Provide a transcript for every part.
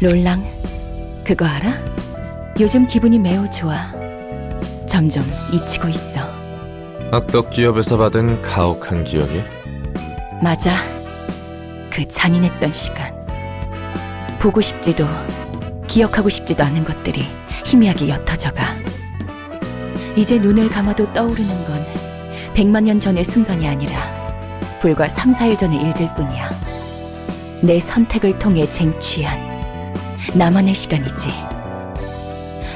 롤랑, 그거 알아? 요즘 기분이 매우 좋아. 점점 잊히고 있어. 악덕 기업에서 받은 가혹한 기억이? 맞아. 그 잔인했던 시간. 보고 싶지도 기억하고 싶지도 않은 것들이 희미하게 옅어져가. 이제 눈을 감아도 떠오르는 건 100만 년 전의 순간이 아니라 불과 3, 4일 전의 일들 뿐이야. 내 선택을 통해 쟁취한 나만의 시간이지.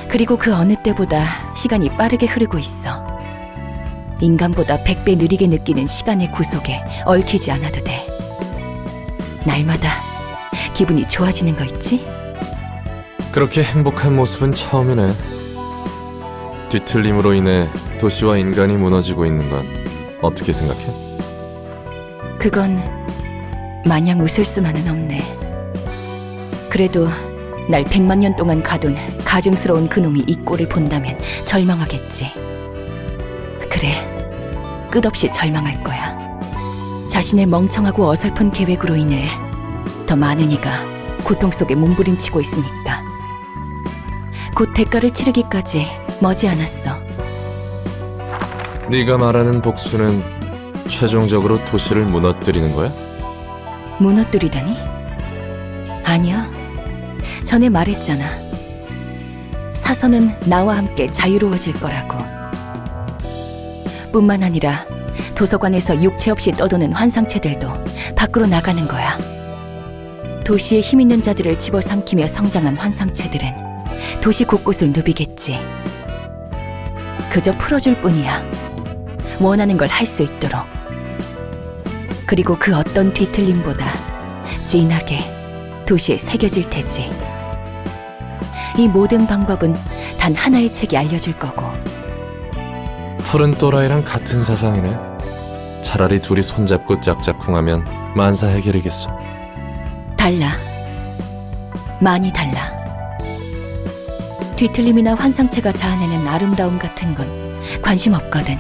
그리고 그 어느 때보다 시간이 빠르게 흐르고 있어. 인간보다 100배 느리게 느끼는 시간의 구속에 얽히지 않아도 돼. 날마다 기분이 좋아지는 거 있지? 그렇게 행복한 모습은 처음이네. 뒤틀림으로 인해 도시와 인간이 무너지고 있는 건 어떻게 생각해? 그건 마냥 웃을 수만은 없네. 그래도 날 100만 년 동안 가둔 가증스러운 그놈이 이 꼴을 본다면 절망하겠지. 그래, 끝없이 절망할 거야. 자신의 멍청하고 어설픈 계획으로 인해 더 많은 이가 고통 속에 몸부림치고 있으니까. 곧 대가를 치르기까지 머지않았어. 네가 말하는 복수는 최종적으로 도시를 무너뜨리는 거야? 무너뜨리다니? 아니야. 전에 말했잖아. 사선은 나와 함께 자유로워질 거라고. 뿐만 아니라 도서관에서 육체 없이 떠도는 환상체들도 밖으로 나가는 거야. 도시에 힘 있는 자들을 집어삼키며 성장한 환상체들은 도시 곳곳을 누비겠지. 그저 풀어줄 뿐이야. 원하는 걸 할 수 있도록. 그리고 그 어떤 뒤틀림보다 진하게 도시에 새겨질 테지. 이 모든 방법은 단 하나의 책이 알려줄 거고. 푸른 또라이랑 같은 사상이네. 차라리 둘이 손잡고 짝짝꿍하면 만사 해결이겠어. 달라. 많이 달라. 뒤틀림이나 환상체가 자아내는 아름다움 같은 건 관심 없거든.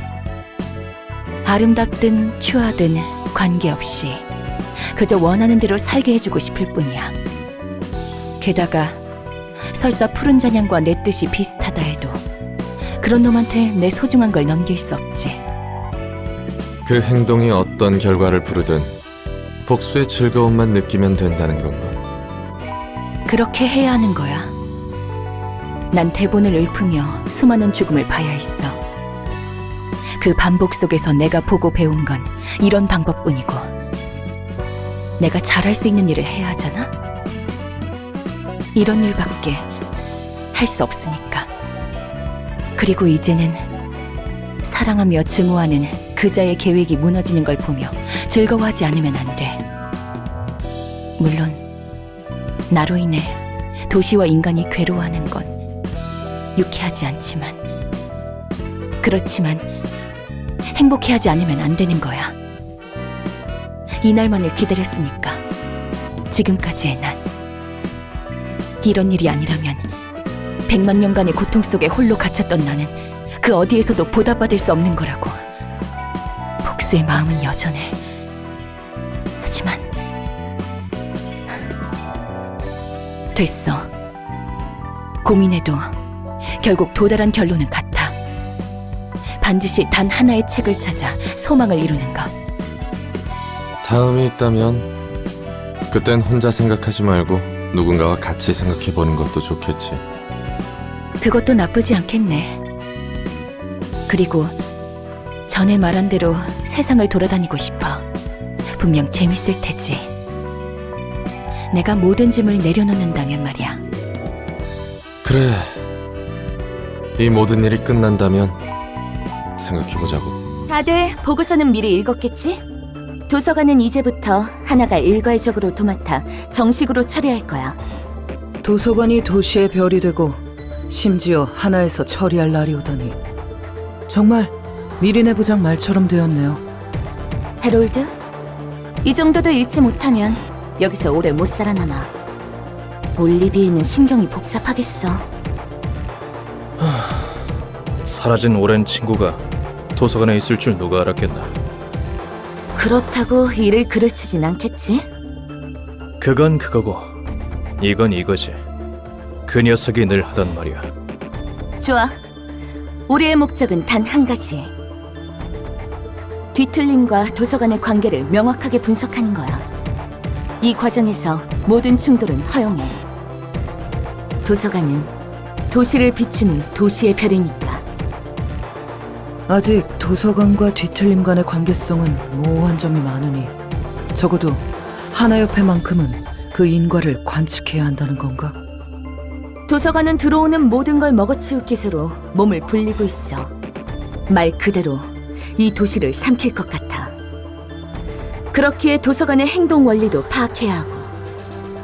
아름답든 추하든 관계없이 그저 원하는 대로 살게 해주고 싶을 뿐이야. 게다가 설사 푸른 잔향과 내 뜻이 비슷하다 해도 그런 놈한테 내 소중한 걸 넘길 수 없지. 그 행동이 어떤 결과를 부르든 복수의 즐거움만 느끼면 된다는 건가? 그렇게 해야 하는 거야. 난 대본을 읊으며 수많은 죽음을 봐야 했어. 그 반복 속에서 내가 보고 배운 건 이런 방법뿐이고, 내가 잘할 수 있는 일을 해야 하잖아? 이런 일밖에 할 수 없으니까. 그리고 이제는 사랑하며 증오하는 그자의 계획이 무너지는 걸 보며 즐거워하지 않으면 안 돼. 물론 나로 인해 도시와 인간이 괴로워하는 건 유쾌하지 않지만, 그렇지만 행복해하지 않으면 안 되는 거야. 이날만을 기다렸으니까. 지금까지의 난. 이런 일이 아니라면 100만 년간의 고통 속에 홀로 갇혔던 나는 그 어디에서도 보답받을 수 없는 거라고. 복수의 마음은 여전해. 하지만 됐어. 고민해도 결국 도달한 결론은 같아. 반드시 단 하나의 책을 찾아 소망을 이루는 것. 다음이 있다면 그땐 혼자 생각하지 말고 누군가와 같이 생각해보는 것도 좋겠지. 그것도 나쁘지 않겠네. 그리고 전에 말한 대로 세상을 돌아다니고 싶어. 분명 재밌을 테지. 내가 모든 짐을 내려놓는다면 말이야. 그래, 이 모든 일이 끝난다면 생각해보자고. 다들 보고서는 미리 읽었겠지? 도서관은 이제부터 하나가 일괄적으로 도맡아 정식으로 처리할 거야. 도서관이 도시의 별이 되고 심지어 하나에서 처리할 날이 오다니. 정말 미리네 부장 말처럼 되었네요. 해롤드, 이 정도도 읽지 못하면 여기서 오래 못 살아남아. 올리비에는 신경이 복잡하겠어. 사라진 오랜 친구가 도서관에 있을 줄 누가 알았겠나. 그렇다고 일을 그르치진 않겠지? 그건 그거고 이건 이거지. 그 녀석이 늘 하던 말이야. 좋아. 우리의 목적은 단 한 가지. 뒤틀림과 도서관의 관계를 명확하게 분석하는 거야. 이 과정에서 모든 충돌은 허용해. 도서관은 도시를 비추는 도시의 별이니까. 아직 도서관과 뒤틀림 간의 관계성은 모호한 점이 많으니 적어도 하나협회만큼은 그 인과를 관측해야 한다는 건가? 도서관은 들어오는 모든 걸 먹어치울 기세로 몸을 불리고 있어. 말 그대로 이 도시를 삼킬 것 같아. 그렇기에 도서관의 행동 원리도 파악해야 하고.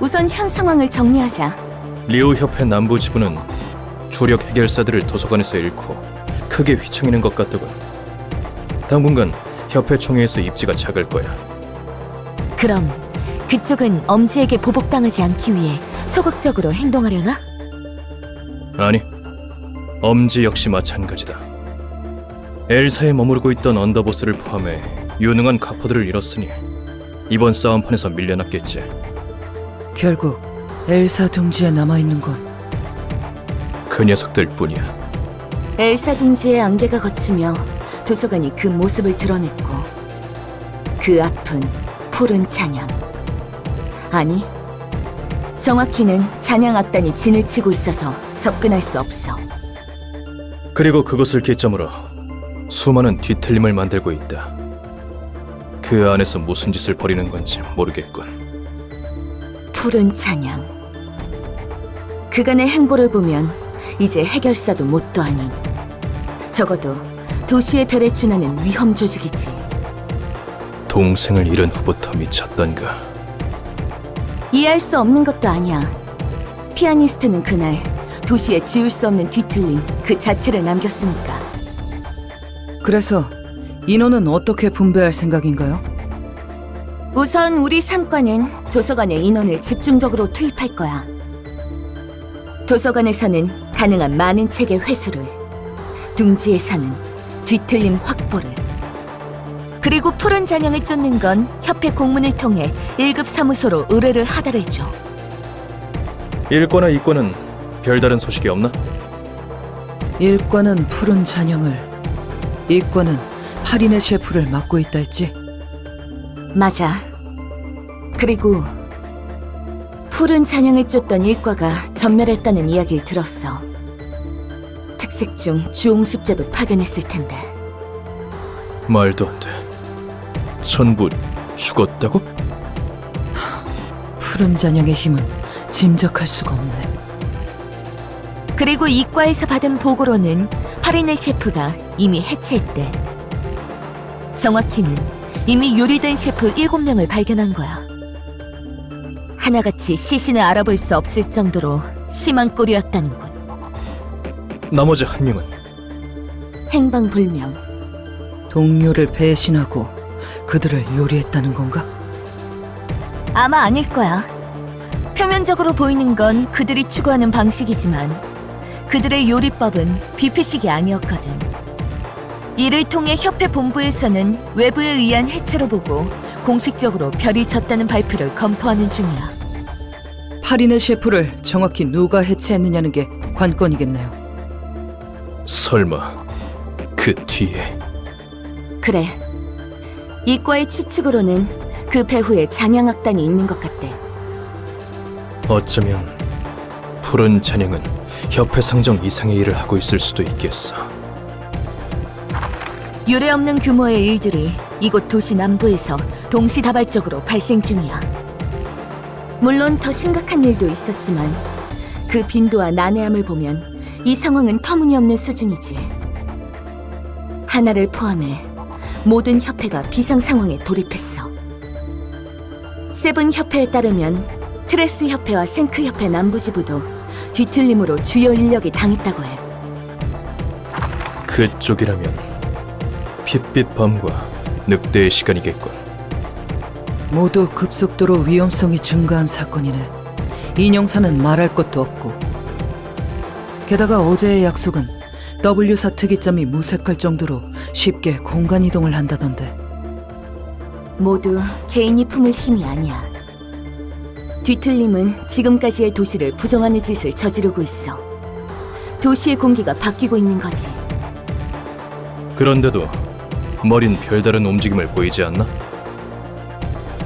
우선 현 상황을 정리하자. 리우 협회 남부 지부는 주력 해결사들을 도서관에서 잃고 크게 휘청이는 것 같더군. 당분간 협회 총회에서 입지가 작을 거야. 그럼 그쪽은 엄지에게 보복당하지 않기 위해 소극적으로 행동하려나? 아니, 엄지 역시 마찬가지다. 엘사에 머무르고 있던 언더보스를 포함해 유능한 가포들을 잃었으니 이번 싸움판에서 밀려났겠지. 결국 엘사 둥지에 남아있는 건 그 녀석들 뿐이야. 엘사 둥지의 안개가 걷히며 도서관이 그 모습을 드러냈고, 그 앞은 푸른 찬양. 아니, 정확히는 찬양 악단이 진을 치고 있어서 접근할 수 없어. 그리고 그것을 기점으로 수많은 뒤틀림을 만들고 있다. 그 안에서 무슨 짓을 벌이는 건지 모르겠군. 푸른 찬양. 그간의 행보를 보면 이제 해결사도 뭣도 아닌, 적어도 도시의 별에 준하는 위험 조직이지. 동생을 잃은 후부터 미쳤던가. 이해할 수 없는 것도 아니야. 피아니스트는 그날 도시에 지울 수 없는 뒤틀림 그 자체를 남겼으니까. 그래서 인원은 어떻게 분배할 생각인가요? 우선 우리 3과는 도서관에 인원을 집중적으로 투입할 거야. 도서관에서는 가능한 많은 책의 회수를, 둥지에서는 뒤틀림 확보를, 그리고 푸른 잔향을 쫓는 건 협회 공문을 통해 1급 사무소로 의뢰를 하달해줘. 1과나 2과는 별다른 소식이 없나? 1과는 푸른 잔영을, 2과는 파리네 셰프를 맡고 있다 했지? 맞아. 그리고 푸른 잔향을 쫓던 1과가 전멸했다는 이야기를 들었어. 특색 중 주홍십자도 파견했을 텐데. 말도 안 돼. 전부 죽었다고? 푸른 잔영의 힘은 짐작할 수가 없네. 그리고 이과에서 받은 보고로는 파리네 셰프가 이미 해체했대. 정확히는 이미 요리된 셰프 7명을 발견한 거야. 하나같이 시신을 알아볼 수 없을 정도로 심한 꼴이었다는군. 나머지 한 명은? 행방불명. 동료를 배신하고 그들을 요리했다는 건가? 아마 아닐 거야. 표면적으로 보이는 건 그들이 추구하는 방식이지만 그들의 요리법은 뷔페식이 아니었거든. 이를 통해 협회 본부에서는 외부에 의한 해체로 보고 공식적으로 별이 졌다는 발표를 검토하는 중이야. 파리네 셰프를 정확히 누가 해체했느냐는 게 관건이겠네요. 설마 그 뒤에? 그래. 이과의 추측으로는 그 배후에 잔향악단이 있는 것 같대. 어쩌면 푸른 잔향은 협회 상정 이상의 일을 하고 있을 수도 있겠어. 유례없는 규모의 일들이 이곳 도시 남부에서 동시다발적으로 발생 중이야. 물론 더 심각한 일도 있었지만 그 빈도와 난해함을 보면 이 상황은 터무니없는 수준이지. 하나를 포함해 모든 협회가 비상 상황에 돌입했어. 세븐 협회에 따르면 트레스 협회와 생크 협회 남부지부도 뒤틀림으로 주요 인력이 당했다고 해. 그쪽이라면 핏빛 밤과 늑대의 시간이겠군. 모두 급속도로 위험성이 증가한 사건이네. 인형사는 말할 것도 없고. 게다가 어제의 약속은 W사 특이점이 무색할 정도로 쉽게 공간 이동을 한다던데. 모두 개인이 품을 힘이 아니야. 뒤틀림은 지금까지의 도시를 부정하는 짓을 저지르고 있어. 도시의 공기가 바뀌고 있는 거지. 그런데도 머린 별다른 움직임을 보이지 않나?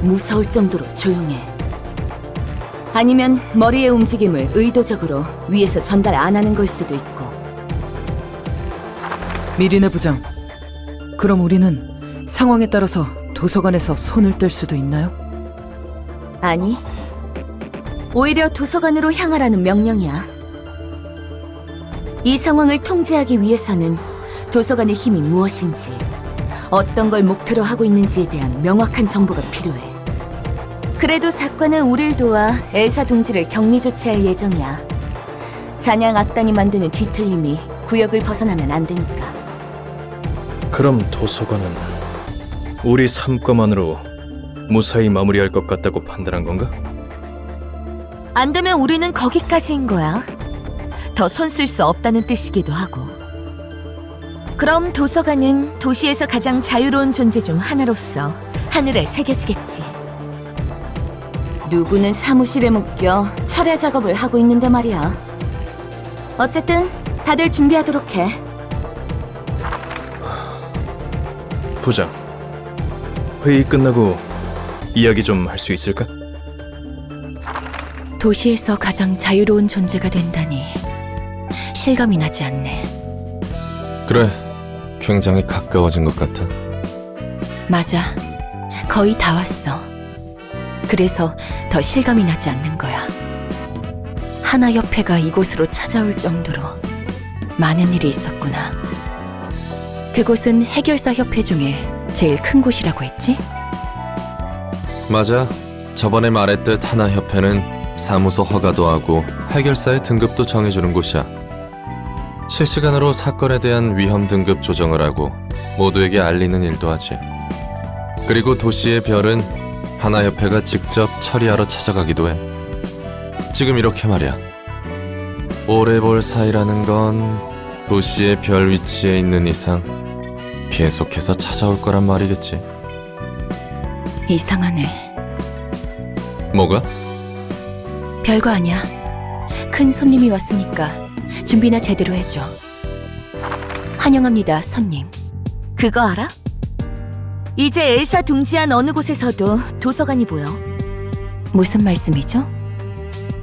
무서울 정도로 조용해. 아니면 머리의 움직임을 의도적으로 위에서 전달 안 하는 걸 수도 있고. 미리네 부장, 그럼 우리는 상황에 따라서 도서관에서 손을 뗄 수도 있나요? 아니, 오히려 도서관으로 향하라는 명령이야. 이 상황을 통제하기 위해서는 도서관의 힘이 무엇인지, 어떤 걸 목표로 하고 있는지에 대한 명확한 정보가 필요해. 그래도 사건은 우릴 도와 엘사 둥지를 격리 조치할 예정이야. 잔양 악단이 만드는 뒤틀림이 구역을 벗어나면 안 되니까. 그럼 도서관은 우리 삼과만으로 무사히 마무리할 것 같다고 판단한 건가? 안 되면 우리는 거기까지인 거야. 더 손 쓸 수 없다는 뜻이기도 하고. 그럼 도서관은 도시에서 가장 자유로운 존재 중 하나로서 하늘에 새겨지겠지. 누구는 사무실에 묶여 철야 작업을 하고 있는데 말이야. 어쨌든 다들 준비하도록 해. 부장, 회의 끝나고 이야기 좀 할 수 있을까? 도시에서 가장 자유로운 존재가 된다니 실감이 나지 않네. 그래, 굉장히 가까워진 것 같아. 맞아. 거의 다 왔어. 그래서 더 실감이 나지 않는 거야. 하나협회가 이곳으로 찾아올 정도로 많은 일이 있었구나. 그곳은 해결사 협회 중에 제일 큰 곳이라고 했지? 맞아. 저번에 말했듯 하나협회는 사무소 허가도 하고 해결사의 등급도 정해주는 곳이야. 실시간으로 사건에 대한 위험 등급 조정을 하고 모두에게 알리는 일도 하지. 그리고 도시의 별은 하나협회가 직접 처리하러 찾아가기도 해. 지금 이렇게 말이야. 오래 볼 사이라는 건 도시의 별 위치에 있는 이상 계속해서 찾아올 거란 말이겠지. 이상하네. 뭐가? 별거 아니야. 큰 손님이 왔으니까 준비나 제대로 해줘. 환영합니다, 손님. 그거 알아? 이제 엘사 둥지한 어느 곳에서도 도서관이 보여. 무슨 말씀이죠?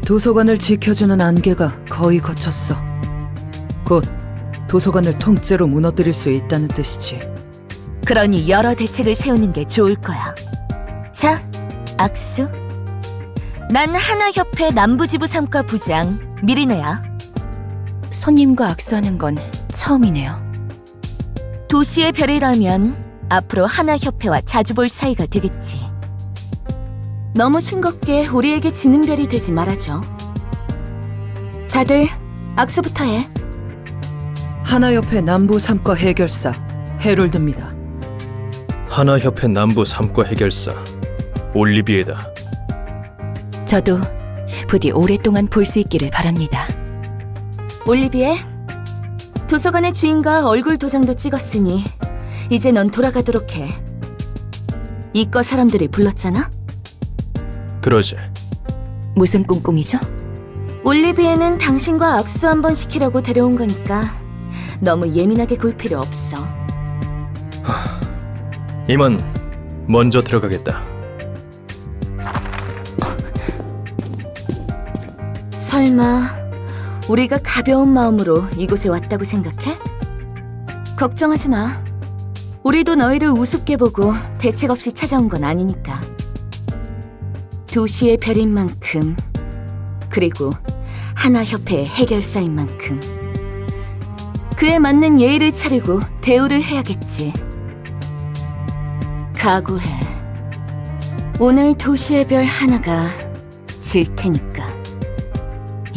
도서관을 지켜주는 안개가 거의 걷혔어. 곧 도서관을 통째로 무너뜨릴 수 있다는 뜻이지. 그러니 여러 대책을 세우는 게 좋을 거야. 자, 악수. 난 하나협회 남부지부 3과 부장 미리네야. 손님과 악수하는 건 처음이네요. 도시의 별이라면 앞으로 하나협회와 자주 볼 사이가 되겠지. 너무 싱겁게 우리에게 지는 별이 되지 말아줘. 다들 악수부터 해. 하나협회 남부 3과 해결사 해롤드입니다. 하나협회 남부 3과 해결사 올리비에다. 저도 부디 오랫동안 볼 수 있기를 바랍니다. 올리비에, 도서관의 주인과 얼굴 도장도 찍었으니 이제 넌 돌아가도록 해. 이과 사람들이 불렀잖아? 그러지. 무슨 꿍꿍이죠? 올리비에는 당신과 악수 한번 시키려고 데려온 거니까 너무 예민하게 굴 필요 없어. 이만 먼저 들어가겠다. 설마 우리가 가벼운 마음으로 이곳에 왔다고 생각해? 걱정하지 마. 우리도 너희를 우습게 보고 대책 없이 찾아온 건 아니니까. 도시의 별인 만큼, 그리고 하나협회의 해결사인 만큼 그에 맞는 예의를 차리고 대우를 해야겠지. 각오해. 오늘 도시의 별 하나가 질 테니까.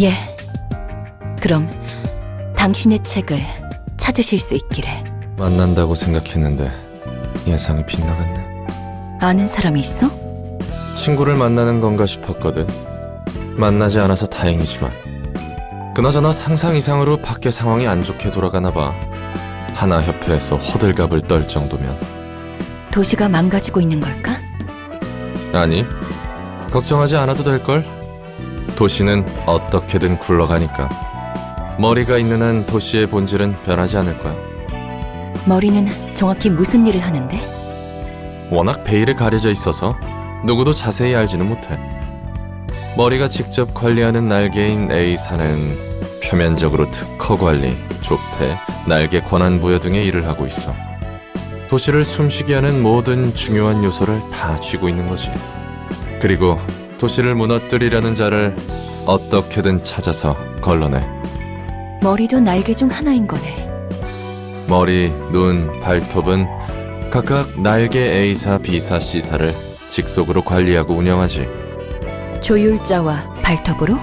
예. 그럼 당신의 책을 찾으실 수 있기를. 만난다고 생각했는데 예상이 빗나갔네. 아는 사람이 있어? 친구를 만나는 건가 싶었거든. 만나지 않아서 다행이지만 그나저나 상상 이상으로 밖의 상황이 안 좋게 돌아가나 봐. 하나협회에서 호들갑을 떨 정도면. 도시가 망가지고 있는 걸까? 아니, 걱정하지 않아도 될걸? 도시는 어떻게든 굴러가니까. 머리가 있는 한 도시의 본질은 변하지 않을 거야. 머리는 정확히 무슨 일을 하는데? 워낙 베일에 가려져 있어서 누구도 자세히 알지는 못해. 머리가 직접 관리하는 날개인 A사는 표면적으로 특허 관리, 조폐, 날개 권한 부여 등의 일을 하고 있어. 도시를 숨쉬게 하는 모든 중요한 요소를 다 쥐고 있는 거지. 그리고 도시를 무너뜨리려는 자를 어떻게든 찾아서 걸러내. 머리도 날개 중 하나인 거네. 머리, 눈, 발톱은 각각 날개 A사, B사, C사를 직속으로 관리하고 운영하지. 조율자와 발톱으로?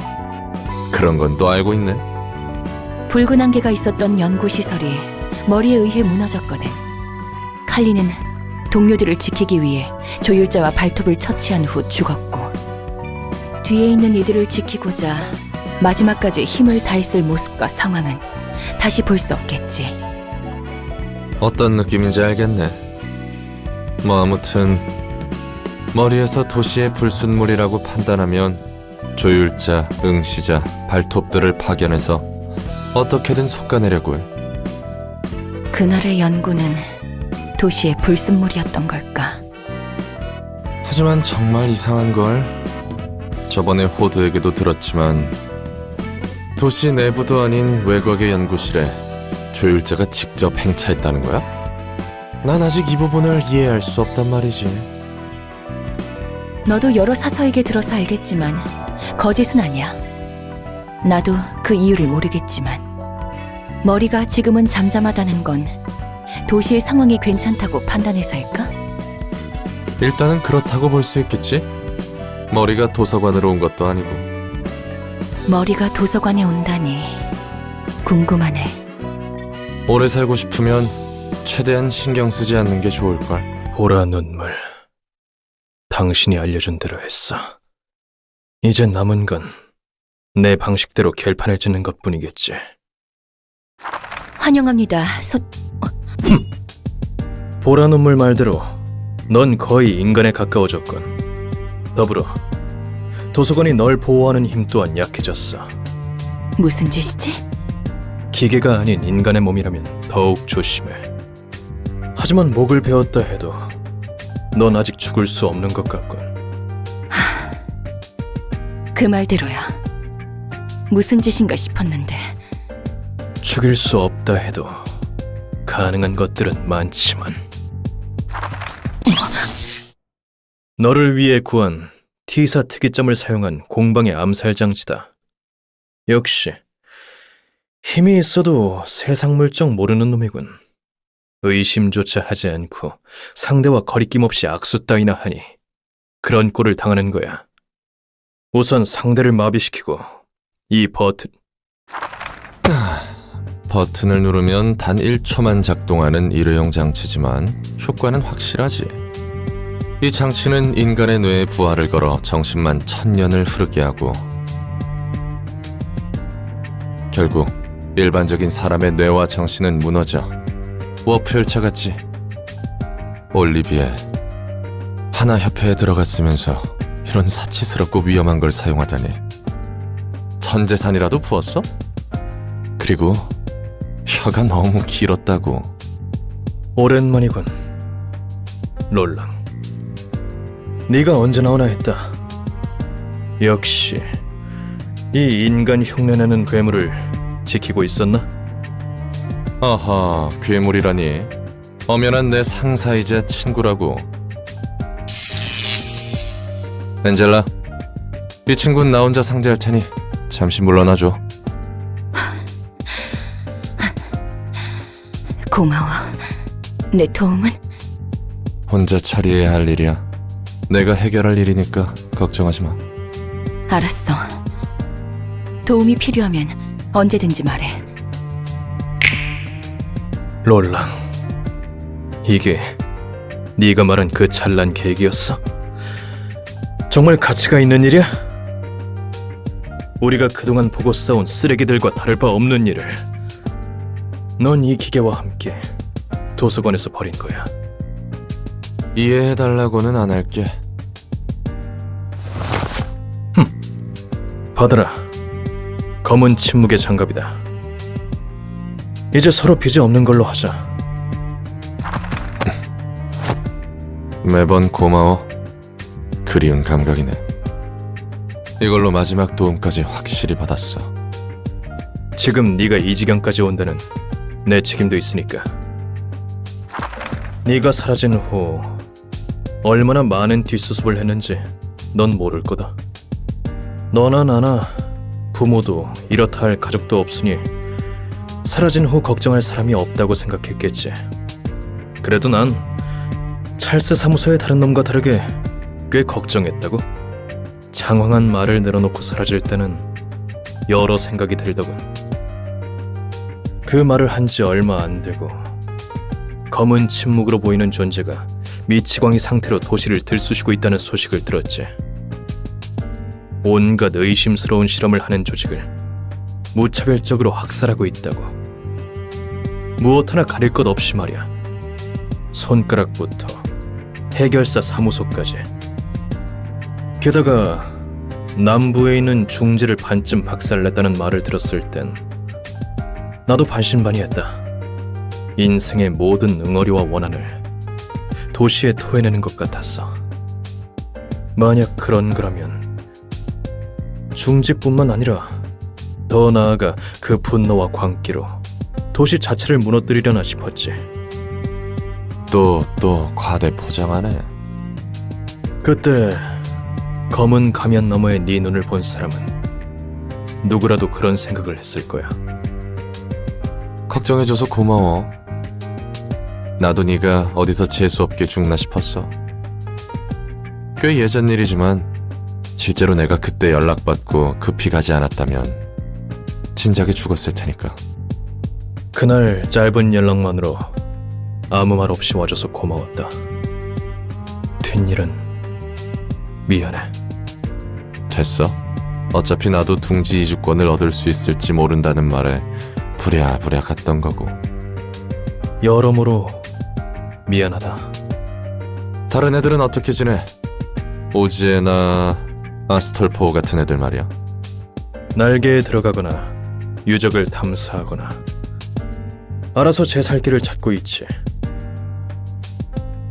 그런 건 또 알고 있네. 붉은 안개가 있었던 연구시설이 머리에 의해 무너졌거든. 칼리는 동료들을 지키기 위해 조율자와 발톱을 처치한 후 죽었고, 뒤에 있는 이들을 지키고자 마지막까지 힘을 다했을 모습과 상황은 다시 볼 수 없겠지. 어떤 느낌인지 알겠네. 뭐 아무튼 머리에서 도시의 불순물이라고 판단하면 조율자, 응시자, 발톱들을 파견해서 어떻게든 솎아내려고 해. 그날의 연구는 도시의 불순물이었던 걸까? 하지만 정말 이상한 걸. 저번에 호드에게도 들었지만 도시 내부도 아닌 외곽의 연구실에 조율자가 직접 행차했다는 거야? 난 아직 이 부분을 이해할 수 없단 말이지. 너도 여러 사서에게 들어서 알겠지만 거짓은 아니야. 나도 그 이유를 모르겠지만 머리가 지금은 잠잠하다는 건 도시의 상황이 괜찮다고 판단해서일까? 일단은 그렇다고 볼 수 있겠지? 머리가 도서관으로 온 것도 아니고. 머리가 도서관에 온다니 궁금하네. 오래 살고 싶으면 최대한 신경 쓰지 않는 게 좋을걸. 보라 눈물. 당신이 알려준 대로 했어. 이제 남은 건 내 방식대로 결판을 짓는 것뿐이겠지. 환영합니다. 보라 눈물 말대로 넌 거의 인간에 가까워졌군. 더불어 도서관이 널 보호하는 힘 또한 약해졌어. 무슨 짓이지? 기계가 아닌 인간의 몸이라면 더욱 조심해. 하지만 목을 베었다 해도 넌 아직 죽을 수 없는 것 같군. 그 말대로야. 무슨 짓인가 싶었는데. 죽일 수 없다 해도 가능한 것들은 많지만. 너를 위해 구한 T사 특이점을 사용한 공방의 암살 장치다. 역시 힘이 있어도 세상 물정 모르는 놈이군. 의심조차 하지 않고 상대와 거리낌 없이 악수 따위나 하니 그런 꼴을 당하는 거야. 우선 상대를 마비시키고 이 버튼을 누르면 단 1초만 작동하는 일회용 장치지만 효과는 확실하지. 이 장치는 인간의 뇌에 부하를 걸어 정신만 1000년을 흐르게 하고 결국 일반적인 사람의 뇌와 정신은 무너져 워프 열차 같지. 올리비에 하나협회에 들어갔으면서 이런 사치스럽고 위험한 걸 사용하다니. 전 재산이라도 부었어? 그리고 혀가 너무 길었다고. 오랜만이군. 롤랑. 네가 언제 나오나 했다. 역시 이 인간 흉내내는 괴물을 지키고 있었나? 아하, 괴물이라니. 엄연한 내 상사이자 친구라고. 엔젤라, 이 친구는 나 혼자 상대할 테니 잠시 물러나줘. 고마워. 내 도움은? 혼자 처리해야 할 일이야. 내가 해결할 일이니까 걱정하지 마. 알았어. 도움이 필요하면 언제든지 말해. 롤랑. 이게 네가 말한 그 찬란 계획이었어? 정말 가치가 있는 일이야? 우리가 그동안 보고 싸운 쓰레기들과 다를 바 없는 일을 넌 이 기계와 함께 도서관에서 버린 거야. 이해해달라고는 안 할게. 받아라. 검은 침묵의 장갑이다. 이제 서로 빚이 없는 걸로 하자. 매번 고마워. 그리운 감각이네. 이걸로 마지막 도움까지 확실히 받았어. 지금 네가 이 지경까지 온다는 내 책임도 있으니까. 네가 사라진 후 얼마나 많은 뒷수습을 했는지 넌 모를 거다. 너나 나나 부모도 이렇다 할 가족도 없으니 사라진 후 걱정할 사람이 없다고 생각했겠지. 그래도 난 찰스 사무소의 다른 놈과 다르게 꽤 걱정했다고. 장황한 말을 내려놓고 사라질 때는 여러 생각이 들더군. 그 말을 한 지 얼마 안 되고 검은 침묵으로 보이는 존재가 미치광이 상태로 도시를 들쑤시고 있다는 소식을 들었지. 온갖 의심스러운 실험을 하는 조직을 무차별적으로 학살하고 있다고. 무엇 하나 가릴 것 없이 말이야. 손가락부터 해결사 사무소까지. 게다가 남부에 있는 중지를 반쯤 박살냈다는 말을 들었을 땐 나도 반신반의했다. 인생의 모든 응어리와 원한을 도시에 토해내는 것 같았어. 만약 그런 거라면 중지뿐만 아니라 더 나아가 그 분노와 광기로 도시 자체를 무너뜨리려나 싶었지. 또 과대 포장하네. 그때 검은 가면 너머의 네 눈을 본 사람은 누구라도 그런 생각을 했을 거야. 걱정해줘서 고마워. 나도 네가 어디서 재수없게 죽나 싶었어. 꽤 예전 일이지만 실제로 내가 그때 연락받고 급히 가지 않았다면 진작에 죽었을 테니까. 그날 짧은 연락만으로 아무 말 없이 와줘서 고마웠다. 뒷일은 미안해. 됐어. 어차피 나도 둥지 이주권을 얻을 수 있을지 모른다는 말에 부랴부랴 갔던 거고. 여러모로 미안하다. 다른 애들은 어떻게 지내? 오지에나 아스톨포 같은 애들 말이야. 날개에 들어가거나 유적을 탐사하거나 알아서 제 살 길을 찾고 있지.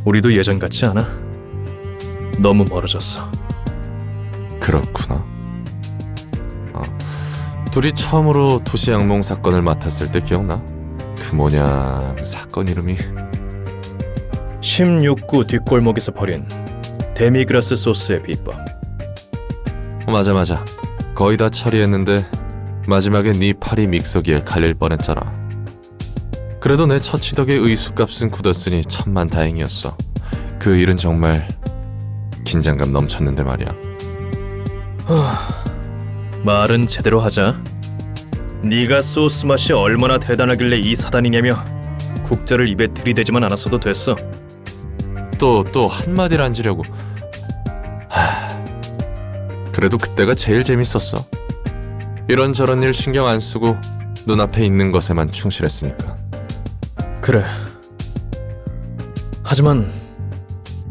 우리도 예전 같지 않아? 너무 멀어졌어. 그렇구나. 둘이 처음으로 도시 양몽 사건을 맡았을 때 기억나? 그 뭐냐, 사건 이름이 16구 뒷골목에서 벌인 데미그라스 소스의 비법. 맞아. 거의 다 처리했는데 마지막에 네 팔이 믹서기에 갈릴 뻔했잖아. 그래도 내 처치덕에 의수값은 굳었으니 천만다행이었어. 그 일은 정말 긴장감 넘쳤는데 말이야. 말은 제대로 하자. 네가 소스 맛이 얼마나 대단하길래 이 사단이냐며 국자를 입에 들이대지만 않았어도 됐어. 또 한마디를 얹으려고. 그래도 그때가 제일 재밌었어. 이런저런 일 신경 안 쓰고 눈앞에 있는 것에만 충실했으니까. 그래. 하지만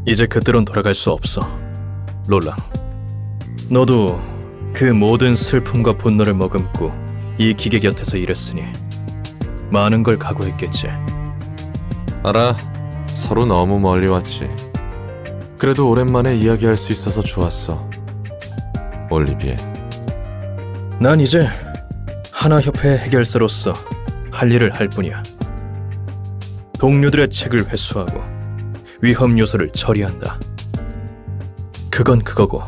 이제 그때론 돌아갈 수 없어. 롤랑, 너도 그 모든 슬픔과 분노를 머금고 이 기계 곁에서 일했으니 많은 걸 각오했겠지. 알아. 서로 너무 멀리 왔지. 그래도 오랜만에 이야기할 수 있어서 좋았어. 올리비에. 난 이제 하나협회 해결사로서 할 일을 할 뿐이야. 동료들의 책을 회수하고 위험 요소를 처리한다. 그건 그거고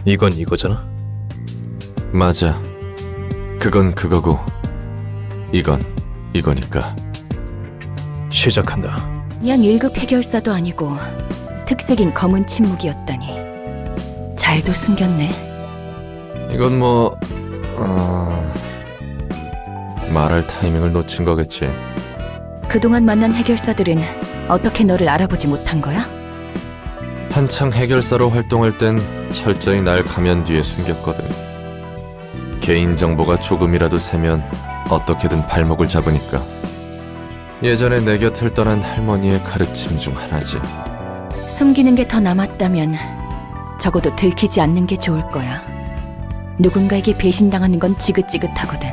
이건 이거잖아. 맞아. 그건 그거고 이건 이거니까. 시작한다. 그냥 1급 해결사도 아니고 특색인 검은 침묵이었다니. 잘도 숨겼네. 이건 뭐... 말할 타이밍을 놓친 거겠지. 그동안 만난 해결사들은 어떻게 너를 알아보지 못한 거야? 한창 해결사로 활동할 땐 철저히 날 가면 뒤에 숨겼거든. 개인정보가 조금이라도 새면 어떻게든 발목을 잡으니까. 예전에 내 곁을 떠난 할머니의 가르침 중 하나지. 숨기는 게 더 남았다면 적어도 들키지 않는 게 좋을 거야. 누군가에게 배신당하는 건 지긋지긋하거든.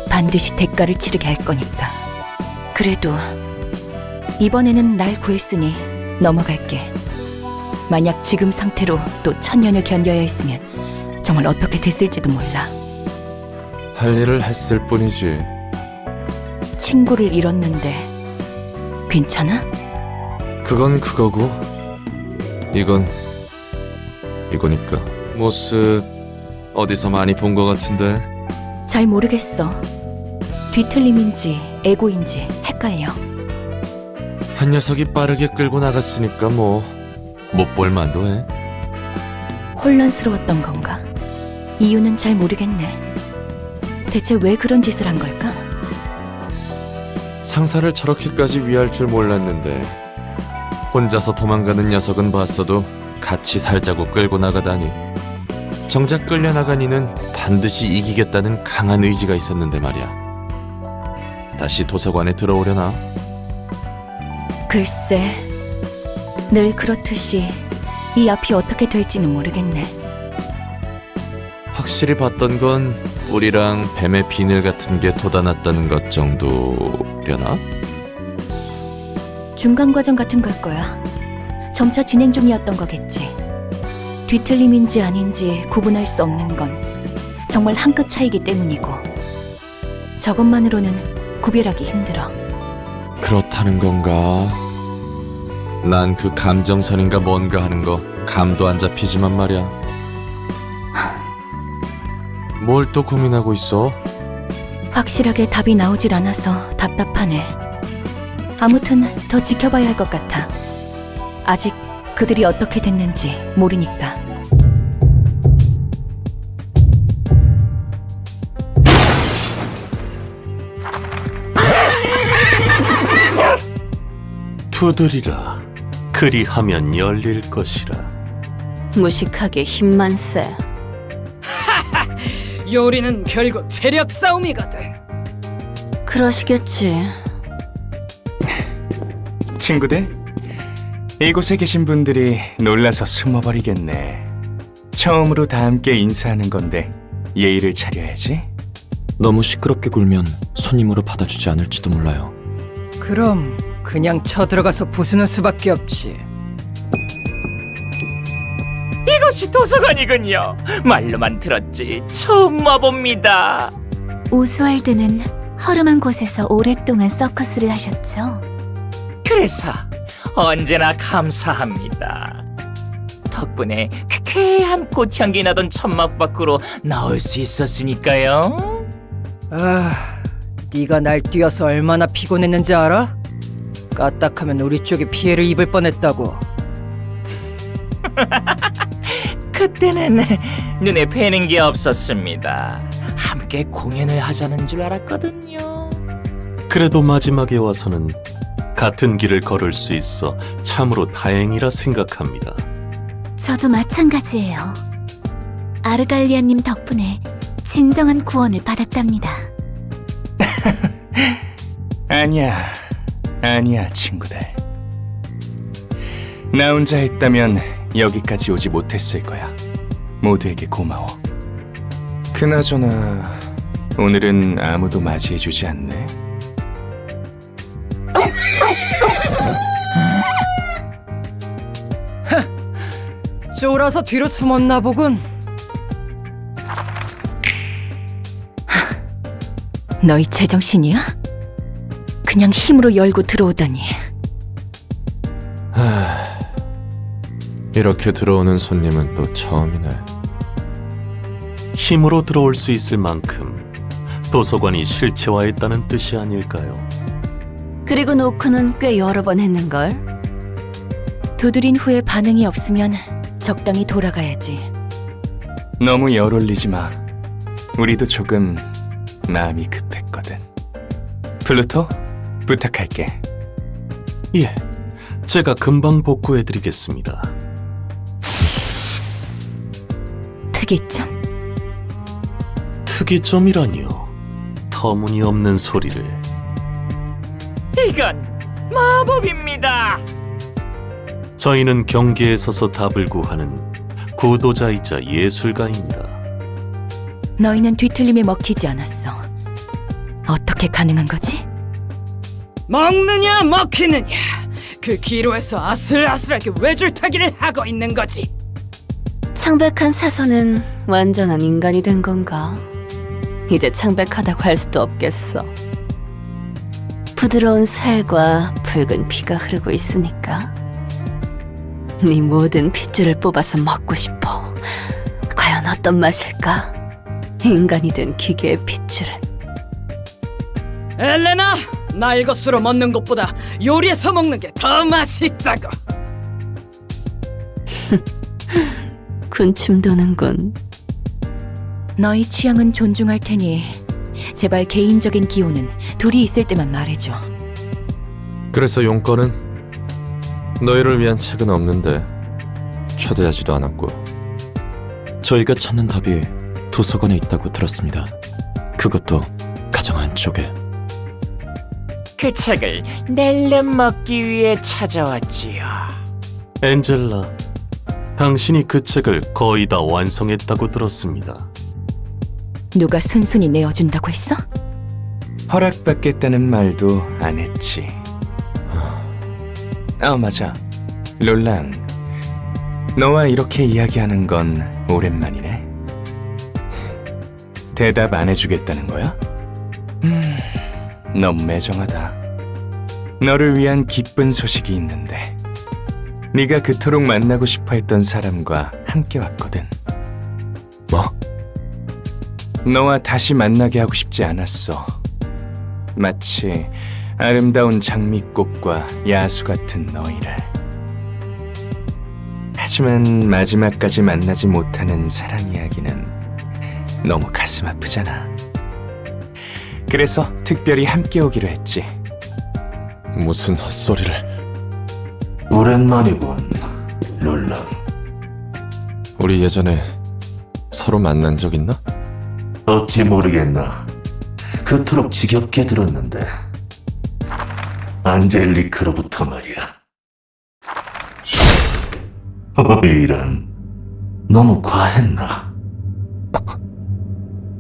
반드시 대가를 치르게 할 거니까. 그래도 이번에는 날 구했으니 넘어갈게. 만약 지금 상태로 또 1000년을 견뎌야 했으면 정말 어떻게 됐을지도 몰라. 할 일을 했을 뿐이지. 친구를 잃었는데 괜찮아? 그건 그거고 이거니까. 모습 어디서 많이 본 것 같은데. 잘 모르겠어. 뒤틀림인지 애고인지 헷갈려. 한 녀석이 빠르게 끌고 나갔으니까 뭐 못 볼 만도 해. 혼란스러웠던 건가? 이유는 잘 모르겠네. 대체 왜 그런 짓을 한 걸까? 상사를 저렇게까지 위할 줄 몰랐는데 혼자서 도망가는 녀석은 봤어도 같이 살자고 끌고 나가다니. 정작 끌려나간 이는 반드시 이기겠다는 강한 의지가 있었는데 말이야. 다시 도서관에 들어오려나? 글쎄, 늘 그렇듯이 이 앞이 어떻게 될지는 모르겠네. 확실히 봤던 건 뿔이랑 뱀의 비늘 같은 게 돋아났다는 것 정도려나? 중간 과정 같은 걸 거야. 점차 진행 중이었던 거겠지. 뒤틀림인지 아닌지 구분할 수 없는 건 정말 한 끗 차이기 때문이고, 저것만으로는 구별하기 힘들어. 그렇다는 건가? 난 그 감정선인가 뭔가 하는 거 감도 안 잡히지만 말이야. 뭘 또 고민하고 있어? 확실하게 답이 나오질 않아서 답답하네. 아무튼 더 지켜봐야 할 것 같아. 아직 그들이 어떻게 됐는지 모르니까. 두드리라. 그리하면 열릴 것이라. 무식하게 힘만 세. 요리는 결국 체력 싸움이거든. 그러시겠지. 친구들, 이곳에 계신 분들이 놀라서 숨어버리겠네. 처음으로 다 함께 인사하는 건데 예의를 차려야지. 너무 시끄럽게 굴면 손님으로 받아주지 않을지도 몰라요. 그럼 그냥 쳐들어가서 부수는 수밖에 없지. 이것이 도서관이군요. 말로만 들었지 처음 와봅니다. 오스왈드는 허름한 곳에서 오랫동안 서커스를 하셨죠? 그래서 언제나 감사합니다. 덕분에 쾌쾌한 꽃향기 나던 천막 밖으로 나올 수 있었으니까요. 아, 네가 날 뛰어서 얼마나 피곤했는지 알아? 까딱하면 우리 쪽에 피해를 입을 뻔했다고. 그때는 눈에 뵈는 게 없었습니다. 함께 공연을 하자는 줄 알았거든요. 그래도 마지막에 와서는 같은 길을 걸을 수 있어 참으로 다행이라 생각합니다. 저도 마찬가지예요. 아르갈리아님 덕분에 진정한 구원을 받았답니다. 아니야, 친구들. 나 혼자 했다면 여기까지 오지 못했을 거야. 모두에게 고마워. 그나저나 오늘은 아무도 맞이해주지 않네. 쫄아서 뒤로 숨었나 보군. 너희 제정신이야? 그냥 힘으로 열고 들어오다니. 이렇게 들어오는 손님은 또 처음이네. 힘으로 들어올 수 있을 만큼 도서관이 실체화했다는 뜻이 아닐까요? 그리고 노크는 꽤 여러 번 했는걸. 두드린 후에 반응이 없으면 적당히 돌아가야지. 너무 열 올리지 마. 우리도 조금 마음이 급했거든. 플루토, 부탁할게. 예, 제가 금방 복구해드리겠습니다. 특이점? 특이점이라니요. 터무니없는 소리를. 이건 마법입니다. 저희는 경계에 서서 답을 구하는 구도자이자 예술가입니다. 너희는 뒤틀림에 먹히지 않았어. 어떻게 가능한 거지? 먹느냐 먹히느냐 그 기로에서 아슬아슬하게 외줄타기를 하고 있는 거지. 창백한 사선은 완전한 인간이 된 건가? 이제 창백하다고 할 수도 없겠어. 부드러운 살과 붉은 피가 흐르고 있으니까. 네 모든 핏줄을 뽑아서 먹고 싶어. 과연 어떤 맛일까? 인간이 된 기계의 핏줄은. 엘레나, 날 것으로 먹는 것보다 요리해서 먹는 게 더 맛있다고. 군침 도는군. 너희 취향은 존중할 테니 제발 개인적인 기호는 둘이 있을 때만 말해줘. 그래서 용건은? 너희를 위한 책은 없는데 초대하지도 않았고. 저희가 찾는 답이 도서관에 있다고 들었습니다. 그것도 가장 안쪽에. 그 책을 낼름 먹기 위해 찾아왔지요. 엔젤라, 당신이 그 책을 거의 다 완성했다고 들었습니다. 누가 순순히 내어준다고 했어? 허락받겠다는 말도 안 했지. 맞아. 롤랑, 너와 이렇게 이야기하는 건 오랜만이네. 대답 안 해주겠다는 거야? 너무 매정하다. 너를 위한 기쁜 소식이 있는데 네가 그토록 만나고 싶어 했던 사람과 함께 왔거든. 뭐? 너와 다시 만나게 하고 싶지 않았어. 마치 아름다운 장미꽃과 야수 같은 너희를. 하지만 마지막까지 만나지 못하는 사랑 이야기는 너무 가슴 아프잖아. 그래서 특별히 함께 오기로 했지. 무슨 헛소리를. 오랜만이군, 롤랑. 우리 예전에 서로 만난 적 있나? 어찌 모르겠나. 그토록 지겹게 들었는데. 안젤리크로부터 말이야. 이런, 너무 과했나?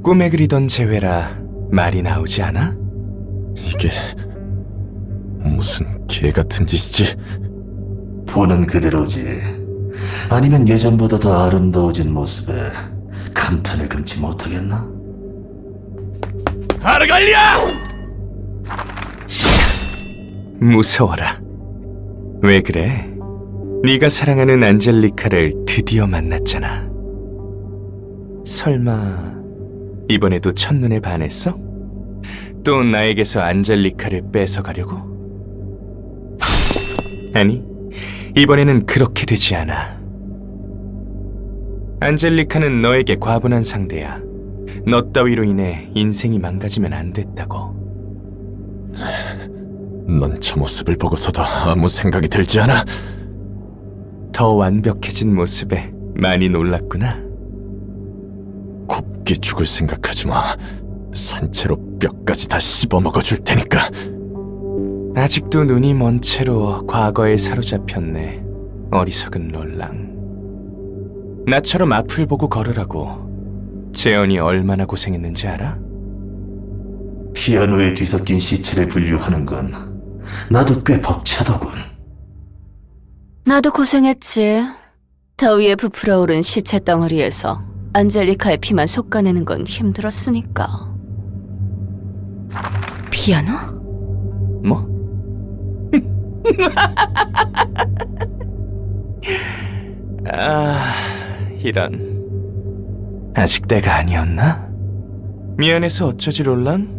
꿈에 그리던 재회라 말이 나오지 않아? 이게 무슨 개 같은 짓이지? 보는 그대로지. 아니면 예전보다 더 아름다워진 모습에 감탄을 금치 못하겠나? 아르갈리아! 무서워라. 왜 그래? 네가 사랑하는 안젤리카를 드디어 만났잖아. 설마 이번에도 첫눈에 반했어? 또 나에게서 안젤리카를 뺏어가려고? 아니, 이번에는 그렇게 되지 않아. 안젤리카는 너에게 과분한 상대야. 너 따위로 인해 인생이 망가지면 안 됐다고. 넌 저 모습을 보고서도 아무 생각이 들지 않아? 더 완벽해진 모습에 많이 놀랐구나. 곱게 죽을 생각하지 마. 산채로 뼈까지 다 씹어먹어 줄 테니까. 아직도 눈이 먼 채로 과거에 사로잡혔네. 어리석은 롤랑. 나처럼 앞을 보고 걸으라고. 재현이 얼마나 고생했는지 알아? 피아노에 뒤섞인 시체를 분류하는 건 나도 꽤 벅차더군. 나도 고생했지. 더위에 부풀어 오른 시체 덩어리에서 안젤리카의 피만 솎아내는 건 힘들었으니까. 피아노? 뭐? 이런. 아직 때가 아니었나? 미안해서 어쩌지, 롤랑?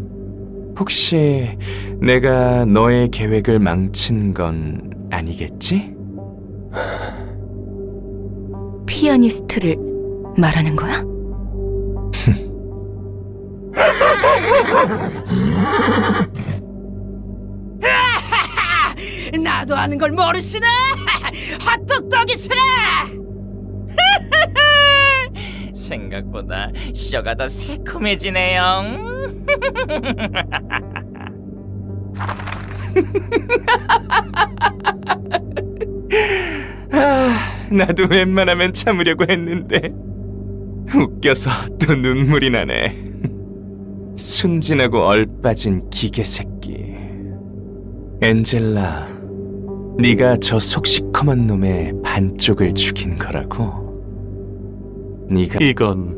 혹시 내가 너의 계획을 망친 건 아니겠지? 피아니스트를 말하는 거야? 나도 아는 걸 모르시네. 핫도그떡이시네. 생각보다 쇼가 더 새콤해지네요. 나도 웬만하면 참으려고 했는데 웃겨서 또 눈물이 나네. 순진하고 얼빠진 기계 새끼. 엔젤라, 네가 저 속시커먼 놈의 반쪽을 죽인 거라고? 네가 이건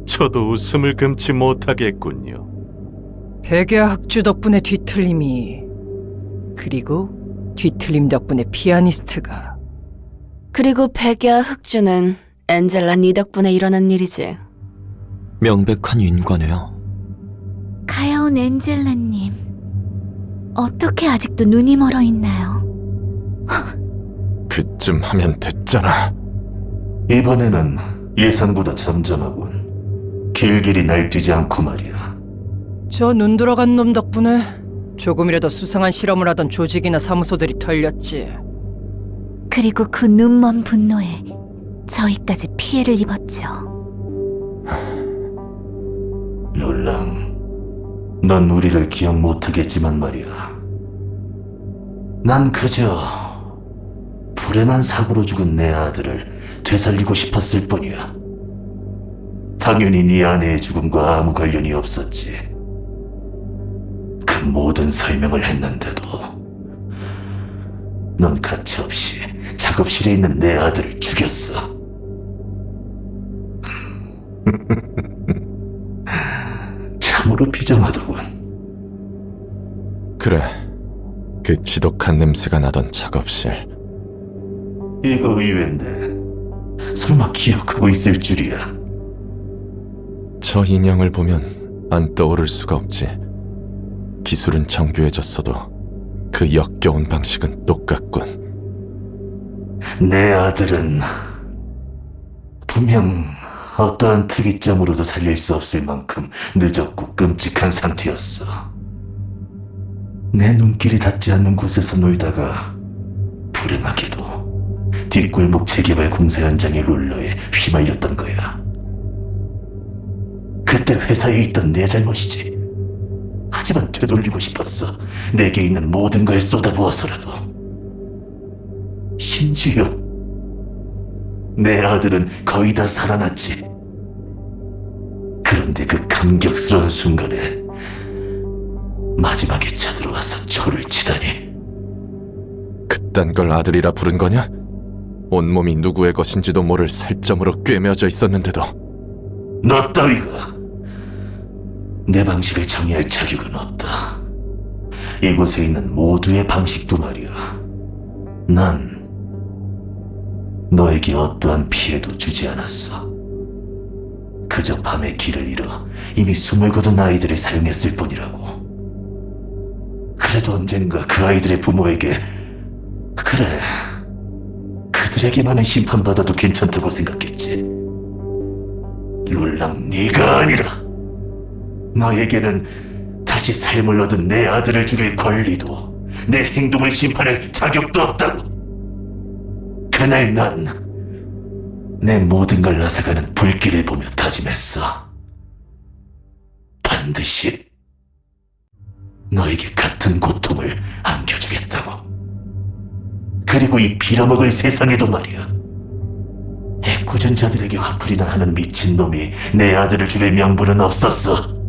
저도 웃음을 금치 못하겠군요. 백야 흑주 덕분에 뒤틀림이, 그리고 뒤틀림 덕분에 피아니스트가. 그리고 백야 흑주는 엔젤라 니 덕분에 일어난 일이지. 명백한 인과네요. 가여운 엔젤라님, 어떻게 아직도 눈이 멀어 있나요? 그쯤 하면 됐잖아. 이번에는 예상보다 잠잠하군. 길길이 날뛰지 않고 말이야. 저 눈 들어간 놈 덕분에 조금이라도 수상한 실험을 하던 조직이나 사무소들이 털렸지. 그리고 그 눈먼 분노에 저희까지 피해를 입었죠. 롤랑, 넌 우리를 기억 못하겠지만 말이야. 난 그저 불행한 사고로 죽은 내 아들을 되살리고 싶었을 뿐이야. 당연히 네 아내의 죽음과 아무 관련이 없었지. 그 모든 설명을 했는데도 넌 가차없이 작업실에 있는 내 아들을 죽였어. 참으로 비정하더군. 그래, 그 지독한 냄새가 나던 작업실. 이거 의외인데 설마 기억하고 있을 줄이야. 저 인형을 보면 안 떠오를 수가 없지. 기술은 정교해졌어도 그 역겨운 방식은 똑같군. 내 아들은 분명 어떠한 특이점으로도 살릴 수 없을 만큼 늦었고 끔찍한 상태였어. 내 눈길이 닿지 않는 곳에서 놀다가 불행하게도 뒷골목 재개발 공사 현장의 롤러에 휘말렸던 거야. 그때 회사에 있던 내 잘못이지. 하지만 되돌리고 싶었어. 내게 있는 모든 걸 쏟아부어서라도. 심지어 내 아들은 거의 다 살아났지. 그런데 그 감격스러운 순간에 마지막에 쳐들어와서 초를 치다니. 그딴 걸 아들이라 부른 거냐? 온몸이 누구의 것인지도 모를 살점으로 꿰매어져 있었는데도. 너 따위가 내 방식을 정의할 자격은 없다. 이곳에 있는 모두의 방식도 말이야. 난 너에게 어떠한 피해도 주지 않았어. 그저 밤에 길을 잃어 이미 숨을 거둔 아이들을 사용했을 뿐이라고. 그래도 언젠가 그 아이들의 부모에게, 그래, 그들에게만은 심판받아도 괜찮다고 생각했지. 롤랑, 네가 아니라 너에게는 다시 삶을 얻은 내 아들을 죽일 권리도 내 행동을 심판할 자격도 없다고. 그날 난 내 모든 걸 앗아가는 불길을 보며 다짐했어. 반드시 너에게 같은 고통을 안겨주겠다고. 그리고 이 빌어먹을 세상에도 말이야. 애꿎은 자들에게 화풀이나 하는 미친놈이 내 아들을 죽일 명분은 없었어.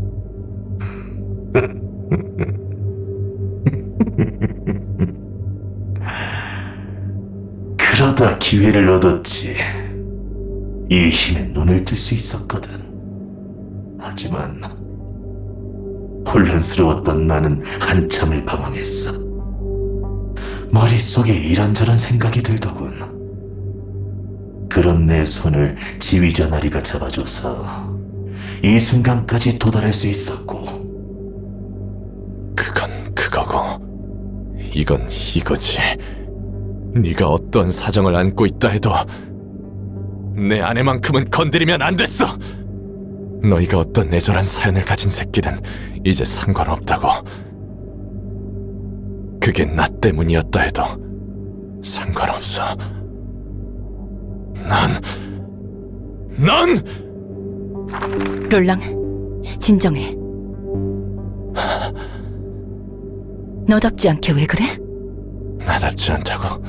그러다 기회를 얻었지. 이 힘에 눈을 뜰 수 있었거든. 하지만 혼란스러웠던 나는 한참을 방황했어. 머릿속에 이런저런 생각이 들더군. 그런 내 손을 지휘자나리가 잡아줘서 이 순간까지 도달할 수 있었고. 그건 그거고 이건 이거지. 네가 어떤 사정을 안고 있다 해도 내 아내만큼은 건드리면 안 됐어. 너희가 어떤 애절한 사연을 가진 새끼든 이제 상관없다고. 그게 나 때문이었다 해도 상관없어. 넌 롤랑, 진정해. 너답지 않게 왜 그래? 나답지 않다고?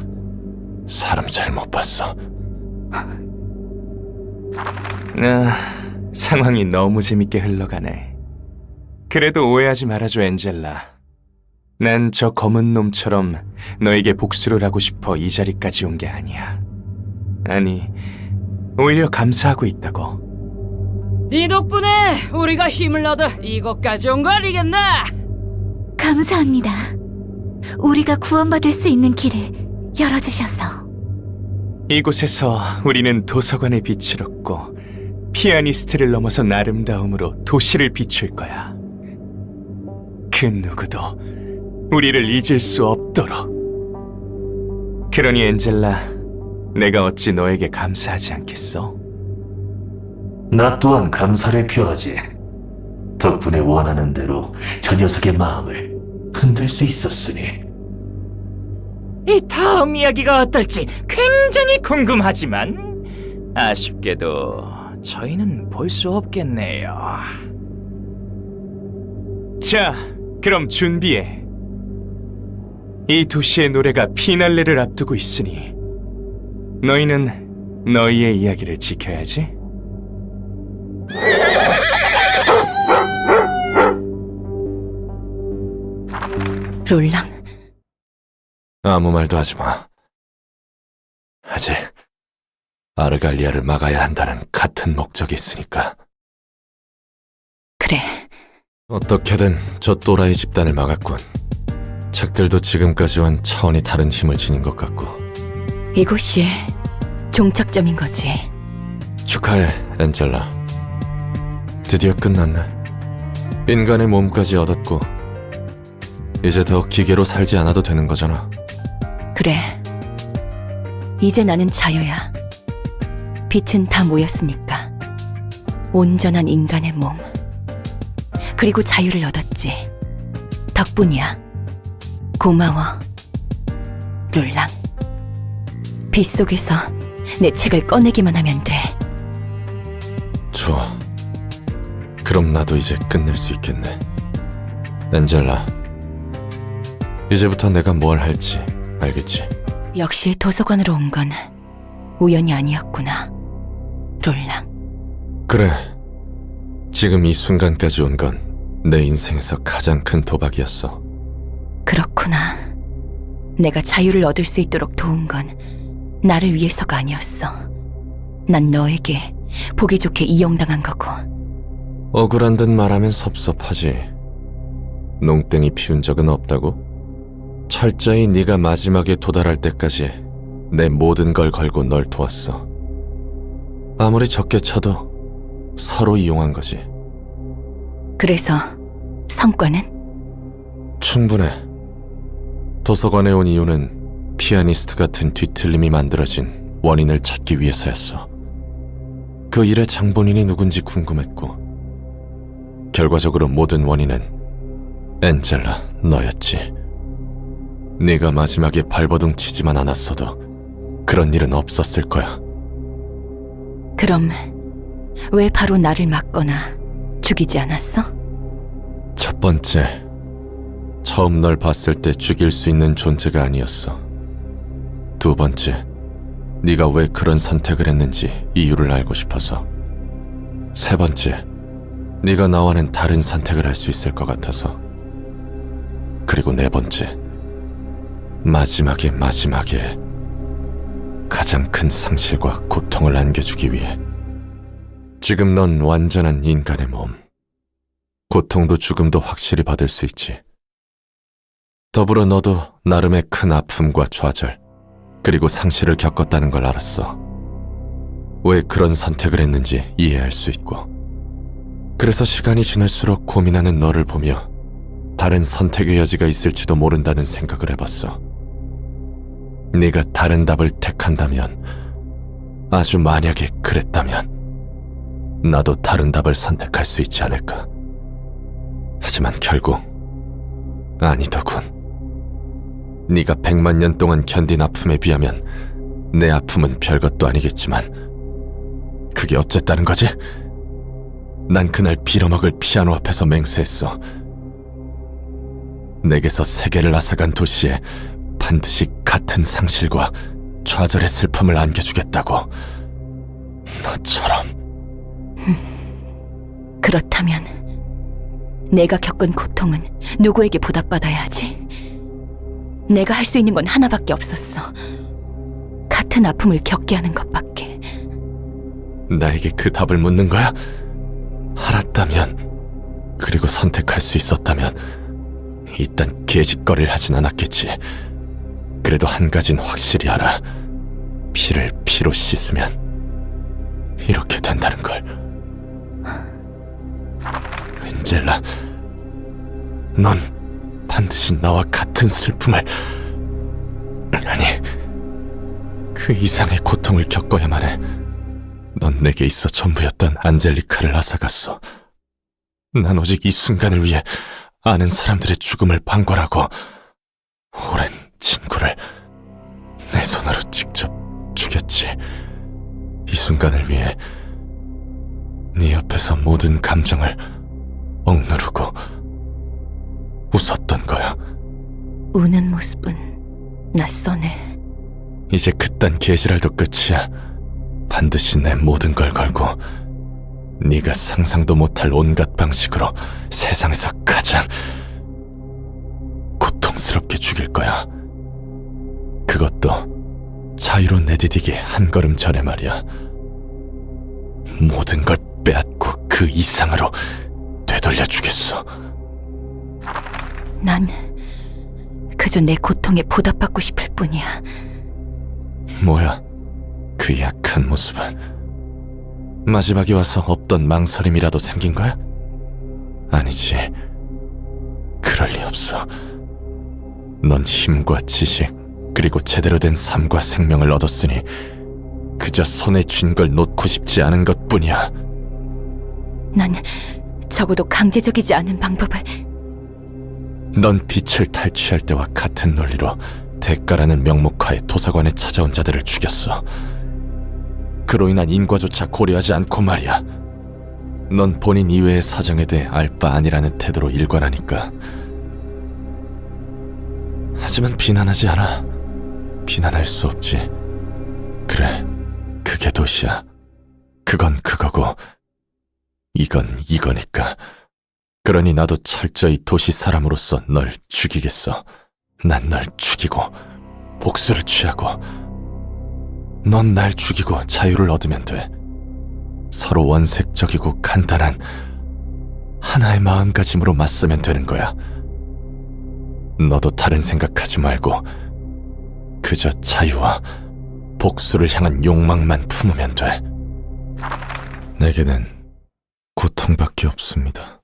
사람 잘못 봤어. 상황이 너무 재밌게 흘러가네. 그래도 오해하지 말아줘, 엔젤라. 난 저 검은 놈처럼 너에게 복수를 하고 싶어 이 자리까지 온 게 아니야. 아니, 오히려 감사하고 있다고. 네 덕분에 우리가 힘을 얻어 이곳까지 온 거 아니겠나? 감사합니다. 우리가 구원받을 수 있는 길을 열어주셔서. 이곳에서 우리는 도서관의 빛을 얻고 피아니스트를 넘어선 아름다움으로 도시를 비출 거야. 그 누구도 우리를 잊을 수 없도록. 그러니 엔젤라, 내가 어찌 너에게 감사하지 않겠어? 나 또한 감사를 표하지. 덕분에 원하는 대로 저 녀석의 마음을 흔들 수 있었으니. 이 다음 이야기가 어떨지 굉장히 궁금하지만 아쉽게도 저희는 볼 수 없겠네요. 자, 그럼 준비해. 이 도시의 노래가 피날레를 앞두고 있으니 너희는 너희의 이야기를 지켜야지. 롤랑, 아무 말도 하지 마. 아직 아르갈리아를 막아야 한다는 같은 목적이 있으니까. 그래. 어떻게든 저 또라이 집단을 막았군. 책들도 지금까지와는 차원이 다른 힘을 지닌 것 같고. 이곳이 종착점인 거지. 축하해, 엔젤라. 드디어 끝났네. 인간의 몸까지 얻었고 이제 더 기계로 살지 않아도 되는 거잖아. 그래. 이제 나는 자유야. 빛은 다 모였으니까. 온전한 인간의 몸. 그리고 자유를 얻었지. 덕분이야. 고마워. 롤랑. 빛 속에서 내 책을 꺼내기만 하면 돼. 좋아. 그럼 나도 이제 끝낼 수 있겠네. 엔젤라, 이제부터 내가 뭘 할지 알겠지? 역시 도서관으로 온 건 우연이 아니었구나. 롤랑. 그래. 지금 이 순간까지 온 건 내 인생에서 가장 큰 도박이었어. 그렇구나. 내가 자유를 얻을 수 있도록 도운 건 나를 위해서가 아니었어. 난 너에게 보기 좋게 이용당한 거고. 억울한 듯 말하면 섭섭하지. 농땡이 피운 적은 없다고? 철저히 네가 마지막에 도달할 때까지 내 모든 걸 걸고 널 도왔어. 아무리 적게 쳐도 서로 이용한 거지. 그래서 성과는? 충분해. 도서관에 온 이유는 피아니스트 같은 뒤틀림이 만들어진 원인을 찾기 위해서였어. 그 일의 장본인이 누군지 궁금했고, 결과적으로 모든 원인은 엔젤라, 너였지. 네가 마지막에 발버둥 치지만 않았어도 그런 일은 없었을 거야. 그럼 왜 바로 나를 막거나 죽이지 않았어? 첫 번째, 처음 널 봤을 때 죽일 수 있는 존재가 아니었어. 두 번째, 네가 왜 그런 선택을 했는지 이유를 알고 싶어서. 세 번째, 네가 나와는 다른 선택을 할 수 있을 것 같아서. 그리고 네 번째, 마지막에 가장 큰 상실과 고통을 안겨주기 위해. 지금 넌 완전한 인간의 몸. 고통도 죽음도 확실히 받을 수 있지. 더불어 너도 나름의 큰 아픔과 좌절, 그리고 상실을 겪었다는 걸 알았어. 왜 그런 선택을 했는지 이해할 수 있고. 그래서 시간이 지날수록 고민하는 너를 보며 다른 선택의 여지가 있을지도 모른다는 생각을 해봤어. 네가 다른 답을 택한다면, 아주 만약에 그랬다면 나도 다른 답을 선택할 수 있지 않을까. 하지만 결국 아니더군. 네가 100만 년 동안 견딘 아픔에 비하면 내 아픔은 별것도 아니겠지만 그게 어쨌다는 거지? 난 그날 빌어먹을 피아노 앞에서 맹세했어. 내게서 세계를 앗아간 도시에 반드시 같은 상실과 좌절의 슬픔을 안겨주겠다고. 너처럼. 그렇다면 내가 겪은 고통은 누구에게 보답받아야 하지? 내가 할 수 있는 건 하나밖에 없었어. 같은 아픔을 겪게 하는 것밖에. 나에게 그 답을 묻는 거야? 알았다면, 그리고 선택할 수 있었다면 이딴 개짓거리를 하진 않았겠지. 그래도 한 가지는 확실히 알아. 피를 피로 씻으면 이렇게 된다는 걸. 엔젤라, 넌 반드시 나와 같은 슬픔을, 아니, 그 이상의 고통을 겪어야만 해. 넌 내게 있어 전부였던 안젤리카를 앗아갔어. 난 오직 이 순간을 위해 아는 사람들의 죽음을 방관하고 오랜 친구를 내 손으로 직접 죽였지. 이 순간을 위해 네 옆에서 모든 감정을 억누르고 웃었던 거야. 우는 모습은 낯서네. 이제 그딴 개지랄도 끝이야. 반드시 내 모든 걸 걸고 네가 상상도 못할 온갖 방식으로 세상에서 가장 고통스럽게 죽일 거야. 그것도 자유로 내디디기 한 걸음 전에 말이야. 모든 걸 빼앗고 그 이상으로 되돌려 주겠어. 난 그저 내 고통에 보답받고 싶을 뿐이야. 뭐야, 그 약한 모습은? 마지막에 와서 없던 망설임이라도 생긴 거야? 아니지. 그럴 리 없어. 넌 힘과 지식, 그리고 제대로 된 삶과 생명을 얻었으니 그저 손에 쥔 걸 놓고 싶지 않은 것뿐이야. 난 적어도 강제적이지 않은 방법을. 넌 빛을 탈취할 때와 같은 논리로 대가라는 명목하에 도서관에 찾아온 자들을 죽였어. 그로 인한 인과조차 고려하지 않고 말이야. 넌 본인 이외의 사정에 대해 알 바 아니라는 태도로 일관하니까. 하지만 비난하지 않아. 비난할 수 없지. 그래, 그게 도시야. 그건 그거고 이건 이거니까. 그러니 나도 철저히 도시 사람으로서 널 죽이겠어. 난 널 죽이고 복수를 취하고 넌 날 죽이고 자유를 얻으면 돼. 서로 원색적이고 간단한 하나의 마음가짐으로 맞서면 되는 거야. 너도 다른 생각하지 말고 그저 자유와 복수를 향한 욕망만 품으면 돼. 내게는 고통밖에 없습니다.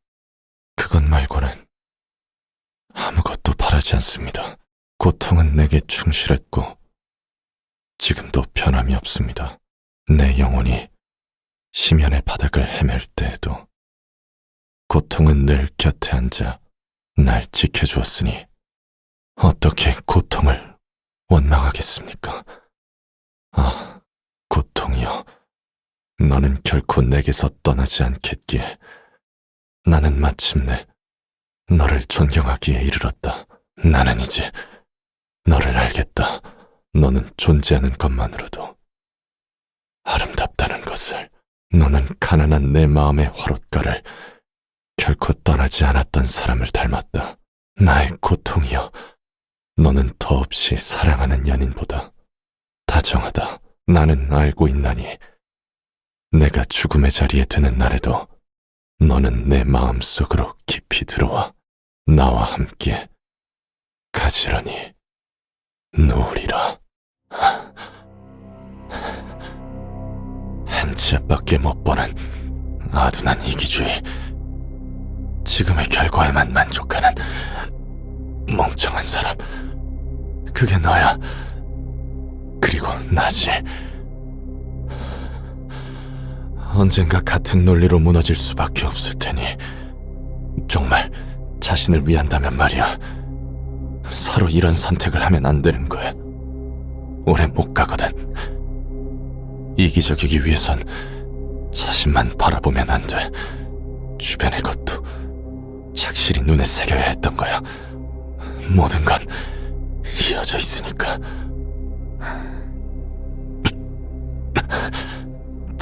그것 말고는 아무것도 바라지 않습니다. 고통은 내게 충실했고 지금도 변함이 없습니다. 내 영혼이 심연의 바닥을 헤맬 때에도 고통은 늘 곁에 앉아 날 지켜주었으니 어떻게 고통을 원망하겠습니까? 아, 고통이여, 너는 결코 내게서 떠나지 않겠기에 나는 마침내 너를 존경하기에 이르렀다. 나는 이제 너를 알겠다. 너는 존재하는 것만으로도 아름답다는 것을. 너는 가난한 내 마음의 화롯가를 결코 떠나지 않았던 사람을 닮았다. 나의 고통이여, 너는 더없이 사랑하는 연인보다 다정하다. 나는 알고 있나니 내가 죽음의 자리에 드는 날에도 너는 내 마음속으로 깊이 들어와 나와 함께 가지런히 누우리라. 한치앞밖에 못 보는 아둔한 이기주의, 지금의 결과에만 만족하는 멍청한 사람, 그게 너야. 그리고 나지. 언젠가 같은 논리로 무너질 수밖에 없을 테니 정말 자신을 위한다면 말이야, 서로 이런 선택을 하면 안 되는 거야. 오래 못 가거든. 이기적이기 위해선 자신만 바라보면 안 돼. 주변의 것도 착실히 눈에 새겨야 했던 거야. 모든 건 이어져 있으니까.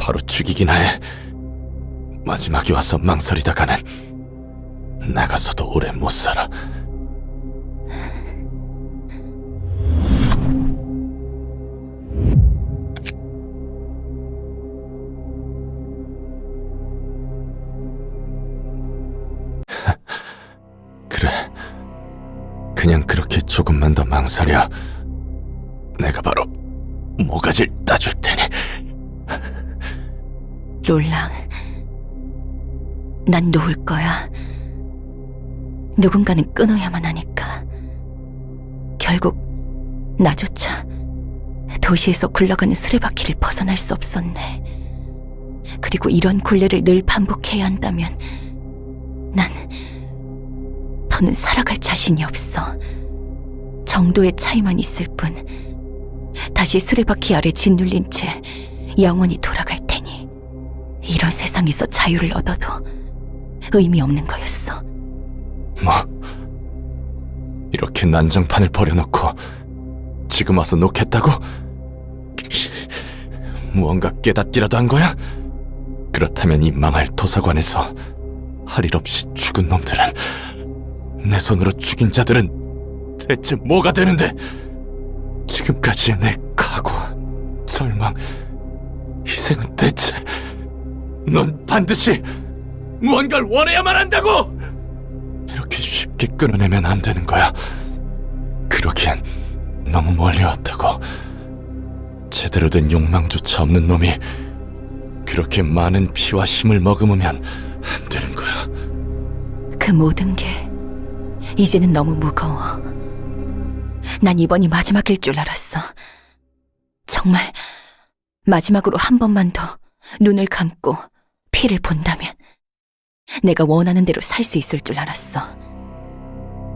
바로 죽이긴 해. 마지막에 와서 망설이다가는 나가서도 오래 못 살아. 그래, 그냥 그렇게 조금만 더 망설여. 내가 바로 모가지를 따줄 테니. 롤랑, 난 놓을 거야. 누군가는 끊어야만 하니까. 결국 나조차 도시에서 굴러가는 수레바퀴를 벗어날 수 없었네. 그리고 이런 굴레를 늘 반복해야 한다면 난 더는 살아갈 자신이 없어. 정도의 차이만 있을 뿐 다시 수레바퀴 아래 짓눌린 채 영원히 돌아갈 테니 이런 세상에서 자유를 얻어도 의미 없는 거였어. 뭐? 이렇게 난장판을 버려놓고 지금 와서 놓겠다고? 무언가 깨닫기라도 한 거야? 그렇다면 이 망할 도서관에서 할 일 없이 죽은 놈들은, 내 손으로 죽인 자들은 대체 뭐가 되는데? 지금까지의 내 각오, 절망, 희생은 대체 넌 반드시 무언가를 원해야만 한다고! 이렇게 쉽게 끊어내면 안 되는 거야. 그러기엔 너무 멀리 왔다고. 제대로 된 욕망조차 없는 놈이 그렇게 많은 피와 힘을 머금으면 안 되는 거야. 그 모든 게 이제는 너무 무거워. 난 이번이 마지막일 줄 알았어. 정말 마지막으로 한 번만 더 눈을 감고 피를 본다면 내가 원하는 대로 살 수 있을 줄 알았어.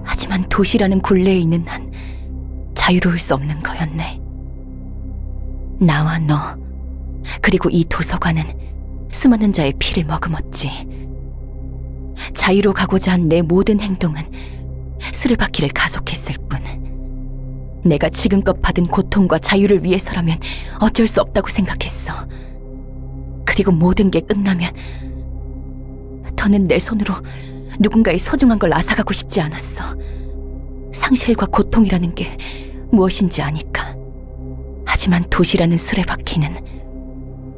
하지만 도시라는 굴레에 있는 한 자유로울 수 없는 거였네. 나와 너, 그리고 이 도서관은 수많은 자의 피를 머금었지. 자유로 가고자 한 내 모든 행동은 수레바퀴를 가속했을 뿐 내가 지금껏 받은 고통과 자유를 위해서라면 어쩔 수 없다고 생각했어. 그리고 모든 게 끝나면 더는 내 손으로 누군가의 소중한 걸 앗아가고 싶지 않았어. 상실과 고통이라는 게 무엇인지 아니까. 하지만 도시라는 수레바퀴는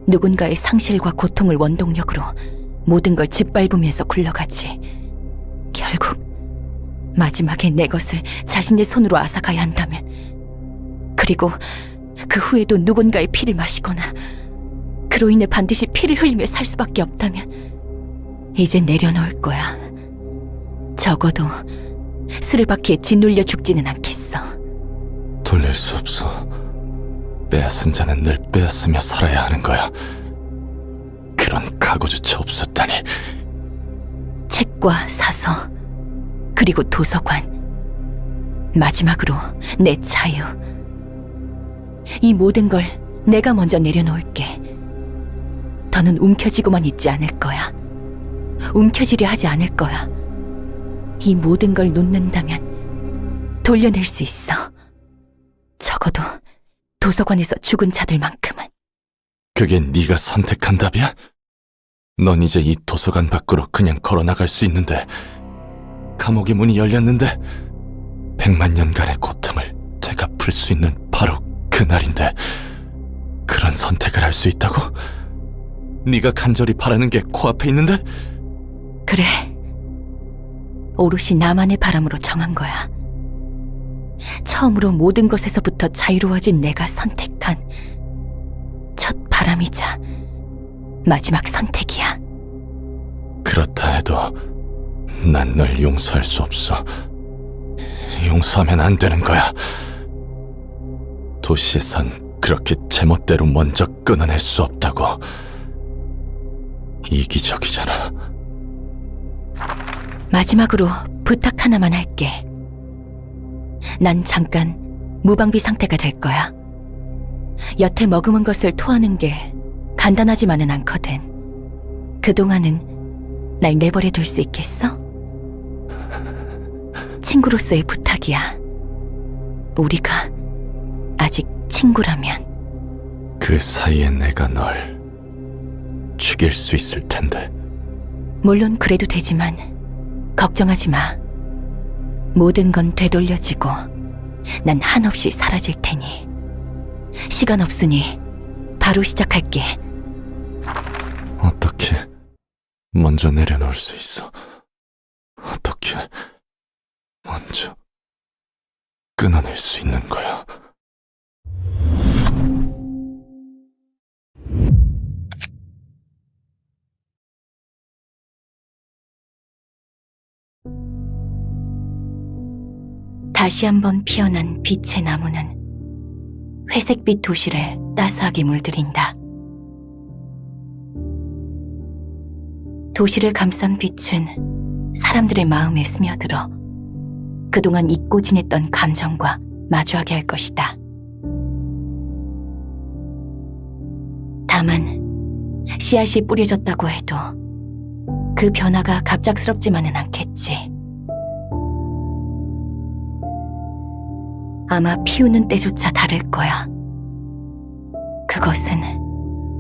누군가의 상실과 고통을 원동력으로 모든 걸 짓밟으면서 굴러가지. 결국 마지막에 내 것을 자신의 손으로 앗아가야 한다면, 그리고 그 후에도 누군가의 피를 마시거나 그로 인해 반드시 피를 흘리며 살 수밖에 없다면 이제 내려놓을 거야. 적어도 수레바퀴에 짓눌려 죽지는 않겠어. 돌릴 수 없어. 빼앗은 자는 늘 빼앗으며 살아야 하는 거야. 그런 각오조차 없었다니. 책과 사서, 그리고 도서관, 마지막으로 내 자유. 이 모든 걸 내가 먼저 내려놓을게. 더는 움켜쥐고만 있지 않을 거야. 움켜쥐려 하지 않을 거야. 이 모든 걸 놓는다면 돌려낼 수 있어. 적어도 도서관에서 죽은 자들만큼은. 그게 네가 선택한 답이야? 넌 이제 이 도서관 밖으로 그냥 걸어나갈 수 있는데, 감옥의 문이 열렸는데 100만 년간의 고통을 되갚을 수 있는 바로 그날인데, 그런 선택을 할 수 있다고? 네가 간절히 바라는 게 코앞에 있는데? 그래. 오롯이 나만의 바람으로 정한 거야. 처음으로 모든 것에서부터 자유로워진 내가 선택한 첫 바람이자 마지막 선택이야. 그렇다 해도 난 널 용서할 수 없어. 용서하면 안 되는 거야. 도시에선 그렇게 제멋대로 먼저 끊어낼 수 없다고. 이기적이잖아. 마지막으로 부탁 하나만 할게. 난 잠깐 무방비 상태가 될 거야. 여태 머금은 것을 토하는 게 간단하지만은 않거든. 그동안은 날 내버려 둘 수 있겠어? 친구로서의 부탁이야. 우리가 아직 친구라면. 그 사이에 내가 널 죽일 수 있을 텐데. 물론 그래도 되지만 걱정하지 마. 모든 건 되돌려지고 난 한없이 사라질 테니. 시간 없으니 바로 시작할게. 어떻게 먼저 내려놓을 수 있어? 어떻게 먼저 끊어낼 수 있는 거야? 다시 한번 피어난 빛의 나무는 회색빛 도시를 따스하게 물들인다. 도시를 감싼 빛은 사람들의 마음에 스며들어 그동안 잊고 지냈던 감정과 마주하게 할 것이다. 다만 씨앗이 뿌려졌다고 해도 그 변화가 갑작스럽지만은 않겠지. 아마 피우는 때조차 다를 거야. 그것은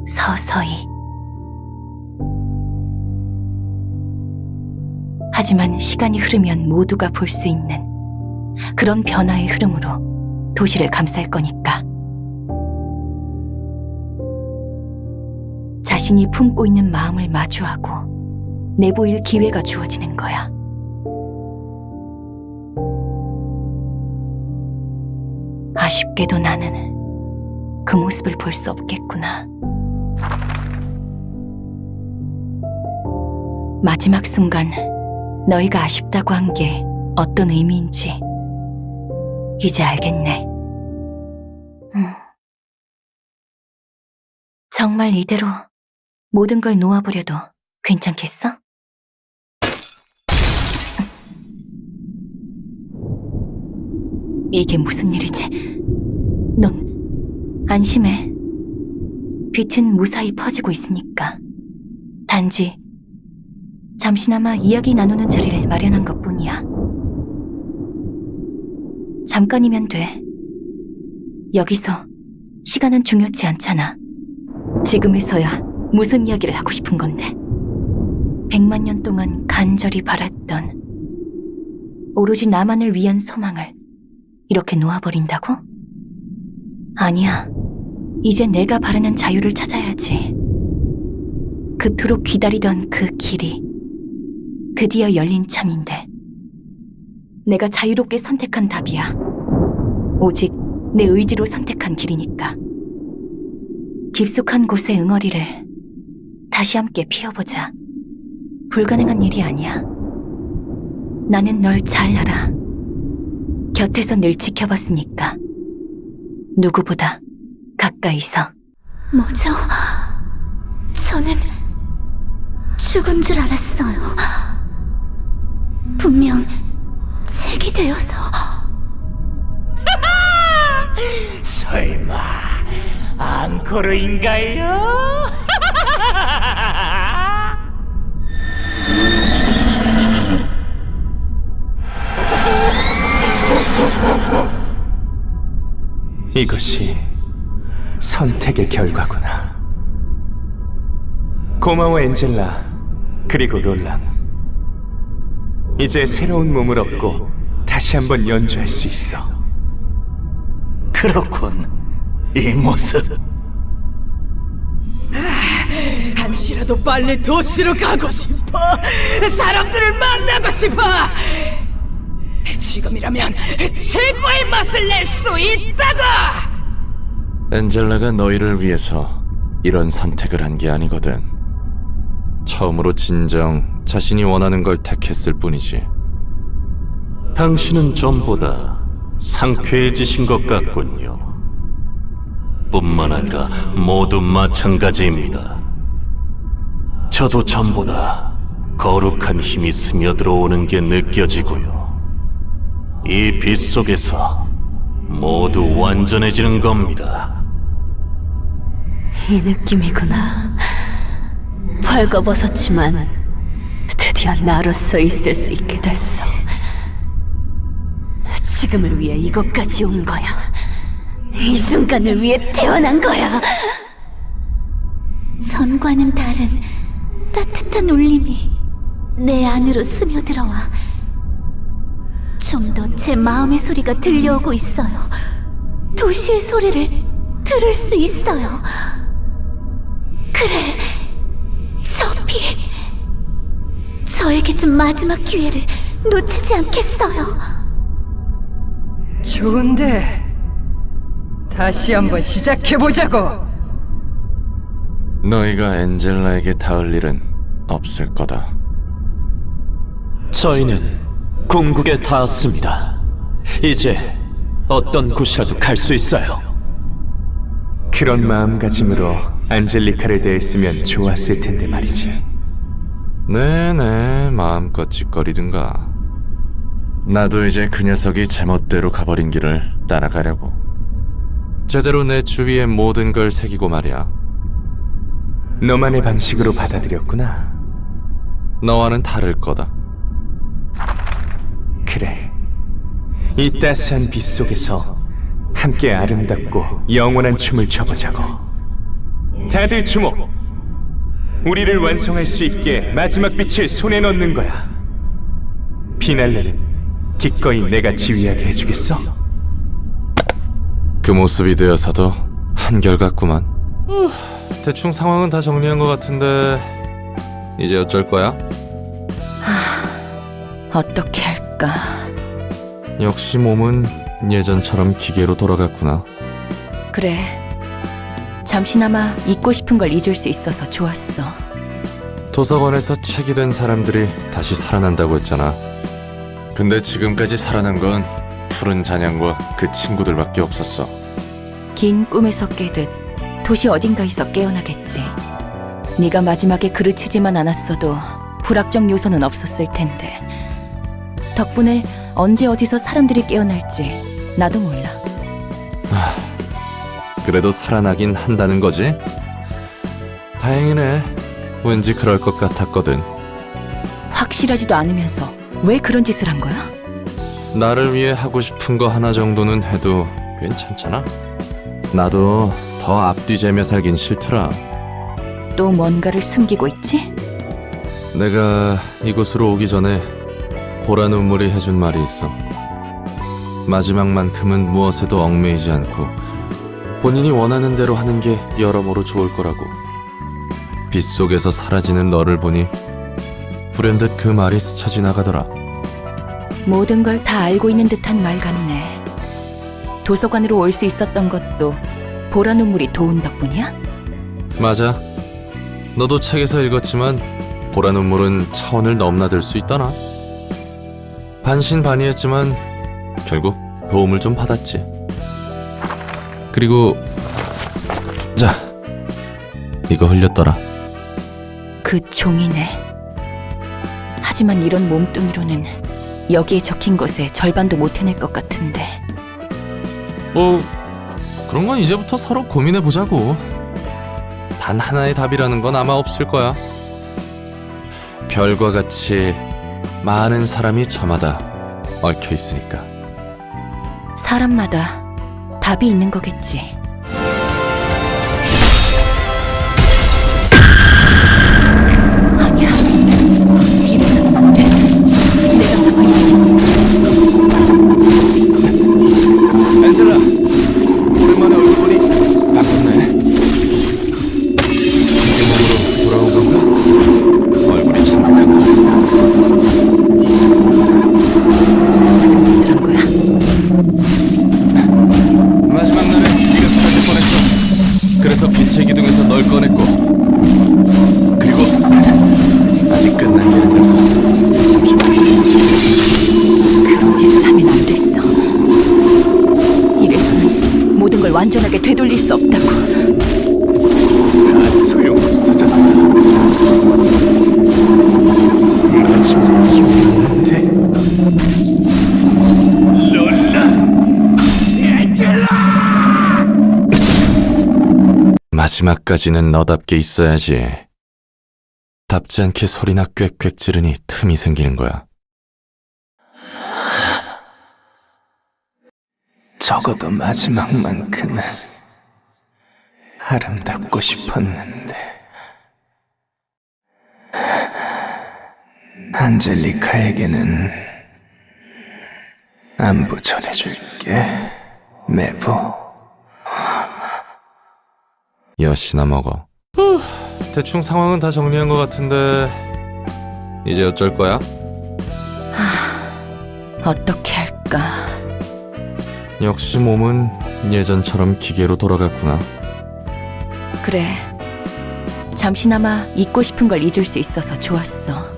서서히. 하지만 시간이 흐르면 모두가 볼 수 있는 그런 변화의 흐름으로 도시를 감쌀 거니까. 자신이 품고 있는 마음을 마주하고 내보일 기회가 주어지는 거야. 아쉽게도 나는 그 모습을 볼 수 없겠구나. 마지막 순간 너희가 아쉽다고 한 게 어떤 의미인지 이제 알겠네. 정말 이대로 모든 걸 놓아버려도 괜찮겠어? 이게 무슨 일이지? 넌 안심해. 빛은 무사히 퍼지고 있으니까. 단지 잠시나마 이야기 나누는 자리를 마련한 것뿐이야. 잠깐이면 돼. 여기서 시간은 중요치 않잖아. 지금에서야 무슨 이야기를 하고 싶은 건데. 100만 년 동안 간절히 바랐던 오로지 나만을 위한 소망을 이렇게 놓아버린다고? 아니야. 이제 내가 바라는 자유를 찾아야지. 그토록 기다리던 그 길이 드디어 열린 참인데 내가 자유롭게 선택한 답이야. 오직 내 의지로 선택한 길이니까. 깊숙한 곳의 응어리를 다시 함께 피워보자. 불가능한 일이 아니야. 나는 널 잘 알아. 곁에서 늘 지켜봤으니까. 누구보다 가까이서. 뭐죠? 저는 죽은 줄 알았어요. 분명 책이 되어서. 설마 앙코르인가요? 이것이 선택의 결과구나. 고마워 엔젤라, 그리고 롤랑. 이제 새로운 몸을 얻고 다시 한번 연주할 수 있어. 그렇군. 이 모습. 한시라도 빨리 도시로 가고 싶어. 사람들을 만나고 싶어. 지금이라면 최고의 맛을 낼 수 있다고. 엔젤라가 너희를 위해서 이런 선택을 한 게 아니거든. 처음으로 진정 자신이 원하는 걸 택했을 뿐이지. 당신은 전보다 상쾌해지신 것 같군요. 뿐만 아니라 모두 마찬가지입니다. 저도 전보다 거룩한 힘이 스며들어오는 게 느껴지고요. 이 빛 속에서 모두 완전해지는 겁니다. 이 느낌이구나. 벌거벗었지만 드디어 나로서 있을 수 있게 됐어. 지금을 위해 이곳까지 온 거야. 이 순간을 위해 태어난 거야. 전과는 다른 따뜻한 울림이 내 안으로 스며들어와 좀 더 제 마음의 소리가 들려오고 있어요. 도시의 소리를 들을 수 있어요. 그래, 저 빛. 저에게 준 마지막 기회를 놓치지 않겠어요. 좋은데 다시 한번 시작해보자고. 너희가 엔젤라에게 닿을 일은 없을 거다. 저희는 궁극에 닿았습니다. 이제 어떤 곳이라도 갈 수 있어요. 그런 마음가짐으로 안젤리카를 대했으면 좋았을 텐데 말이지. 네네, 마음껏 짓거리든가. 나도 이제 그 녀석이 제멋대로 가버린 길을 따라가려고. 제대로 내 주위의 모든 걸 새기고 말이야. 너만의 방식으로 받아들였구나. 너와는 다를 거다. 그래. 이 따스한 빛 속에서 함께 아름답고 영원한 춤을 춰보자고. 다들 주목! 우리를 완성할 수 있게 마지막 빛을 손에 넣는 거야. 피날레는 기꺼이 내가 지휘하게 해주겠어? 그 모습이 되어서도 한결같구만. 대충 상황은 다 정리한 것 같은데 이제 어쩔 거야? 어떻게 할까? 역시 몸은 예전처럼 기계로 돌아갔구나. 그래. 잠시나마 잊고 싶은 걸 잊을 수 있어서 좋았어. 도서관에서 책이 된 사람들이 다시 살아난다고 했잖아. 근데 지금까지 살아난 건 푸른 잔향과 그 친구들밖에 없었어. 긴 꿈에서 깨듯 도시 어딘가에서 깨어나겠지. 네가 마지막에 그르치지만 않았어도 불확정 요소는 없었을 텐데. 덕분에 언제 어디서 사람들이 깨어날지 나도 몰라. 그래도 살아나긴 한다는 거지? 다행이네. 왠지 그럴 것 같았거든. 확실하지도 않으면서 왜 그런 짓을 한 거야? 나를 위해 하고 싶은 거 하나 정도는 해도 괜찮잖아. 나도 더 앞뒤 재며 살긴 싫더라. 또 뭔가를 숨기고 있지? 내가 이곳으로 오기 전에 보라 눈물이 해준 말이 있어. 마지막만큼은 무엇에도 얽매이지 않고 본인이 원하는 대로 하는 게 여러모로 좋을 거라고. 빛 속에서 사라지는 너를 보니 불현듯 그 말이 스쳐 지나가더라. 모든 걸 다 알고 있는 듯한 말 같네. 도서관으로 올 수 있었던 것도 보라 눈물이 도운 덕분이야? 맞아. 너도 책에서 읽었지만 보라 눈물은 차원을 넘나들 수 있더나. 반신반의했지만 결국 도움을 좀 받았지. 그리고 자, 이거 흘렸더라. 그 종이네. 하지만 이런 몸뚱이로는 여기에 적힌 것의 절반도 못 해낼 것 같은데. 뭐 그런 건 이제부터 서로 고민해보자고. 단 하나의 답이라는 건 아마 없을 거야. 별과 같이 많은 사람이 저마다 얽혀 있으니까. 사람마다 답이 있는 거겠지. 아니야. 이래서는 안 돼. 내가 남아있어. 엔젤라, 오랜만에 얼굴 보니 반갑네. 이 몸으로 돌아온 건가? 얼굴이 창백한 거. 무슨 짓을 한 거야? 마지막 날에 네가 사라질 뻔했어. 그래서 빛의 기둥에서 널 꺼냈고. 그리고 아직 끝난 게 아니라서 그런 짓을 하면 안 됐어. 이래서는 모든 걸 완전하게 되돌릴 수 없다고. 다 소용없어졌어. 마지막 기회였는데. 마지막까지는 너답게 있어야지. 답지 않게 소리나 꽥꽥 지르니 틈이 생기는 거야. 적어도 마지막만큼은 아름답고 싶었는데. 안젤리카에게는 안부 전해줄게, 메보. 여시나 먹어. 대충 상황은 다 정리한 것 같은데 이제 어쩔 거야? 어떻게 할까? 역시 몸은 예전처럼 기계로 돌아갔구나. 그래. 잠시나마 잊고 싶은 걸 잊을 수 있어서 좋았어.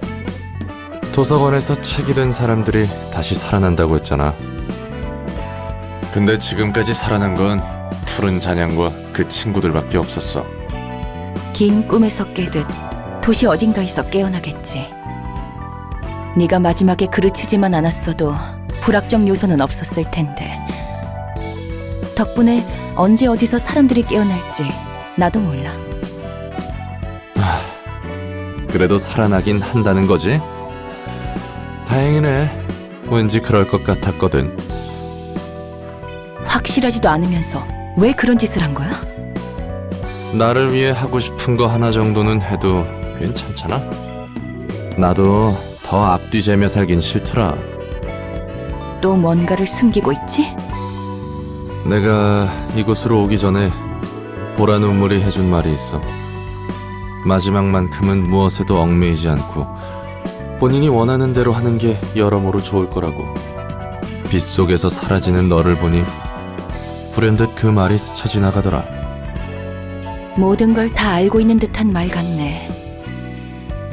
도서관에서 책 잃은 사람들이 다시 살아난다고 했잖아. 근데 지금까지 살아난 건 푸른 잔향과 그 친구들밖에 없었어. 긴 꿈에서 깨듯 도시 어딘가에서 깨어나겠지. 네가 마지막에 그르치지만 않았어도 불확정 요소는 없었을 텐데. 덕분에 언제 어디서 사람들이 깨어날지 나도 몰라. 그래도 살아나긴 한다는 거지? 다행이네. 왠지 그럴 것 같았거든. 확실하지도 않으면서 왜 그런 짓을 한 거야? 나를 위해 하고 싶은 거 하나 정도는 해도 괜찮잖아? 나도 더 앞뒤 재며 살긴 싫더라. 또 뭔가를 숨기고 있지? 내가 이곳으로 오기 전에 보라 눈물이 해준 말이 있어. 마지막만큼은 무엇에도 얽매이지 않고 본인이 원하는 대로 하는 게 여러모로 좋을 거라고. 빛 속에서 사라지는 너를 보니 불현듯 그 말이 스쳐 지나가더라. 모든 걸 다 알고 있는 듯한 말 같네.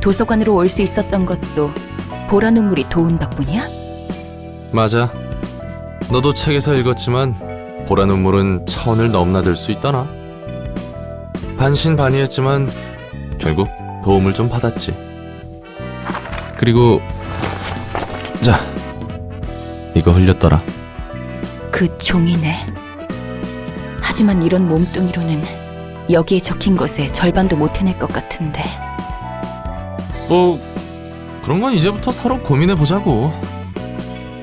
도서관으로 올 수 있었던 것도 보라 눈물이 도운 덕분이야? 맞아. 너도 책에서 읽었지만 보라 눈물은 차원을 넘나들 수 있다나. 반신반의했지만 결국 도움을 좀 받았지. 그리고 자, 이거 흘렸더라. 그 종이네. 하지만 이런 몸뚱이로는 여기에 적힌 것의 절반도 못 해낼 것 같은데. 뭐 그런 건 이제부터 서로 고민해보자고.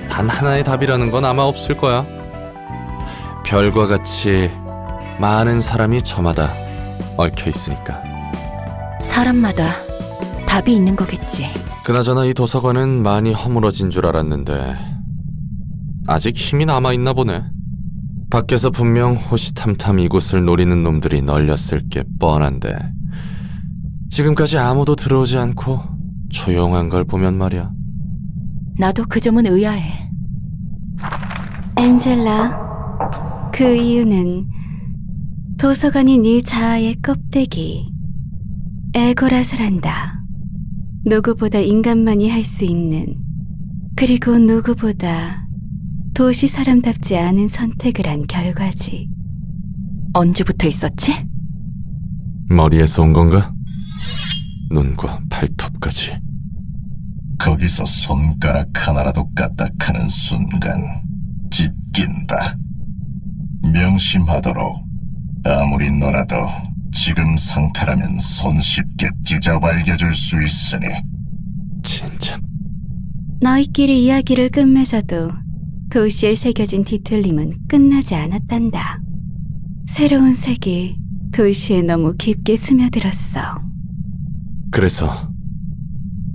단 하나의 답이라는 건 아마 없을 거야. 별과 같이 많은 사람이 저마다 얽혀 있으니까. 사람마다 답이 있는 거겠지. 그나저나 이 도서관은 많이 허물어진 줄 알았는데 아직 힘이 남아있나 보네. 밖에서 분명 호시탐탐 이곳을 노리는 놈들이 널렸을 게 뻔한데 지금까지 아무도 들어오지 않고 조용한 걸 보면 말이야. 나도 그 점은 의아해. 엔젤라, 그 이유는 도서관이 네 자아의 껍데기, 에고라를 한다. 누구보다 인간만이 할 수 있는, 그리고 누구보다 도시 사람답지 않은 선택을 한 결과지. 언제부터 있었지? 머리에서 온 건가? 눈과 발톱까지. 거기서 손가락 하나라도 까딱하는 순간 찢긴다. 명심하도록. 아무리 너라도 지금 상태라면 손쉽게 찢어발겨줄 수 있으니. 진짜. 너희끼리 이야기를 끝맺어도 도시에 새겨진 뒤틀림은 끝나지 않았단다. 새로운 색이 도시에 너무 깊게 스며들었어. 그래서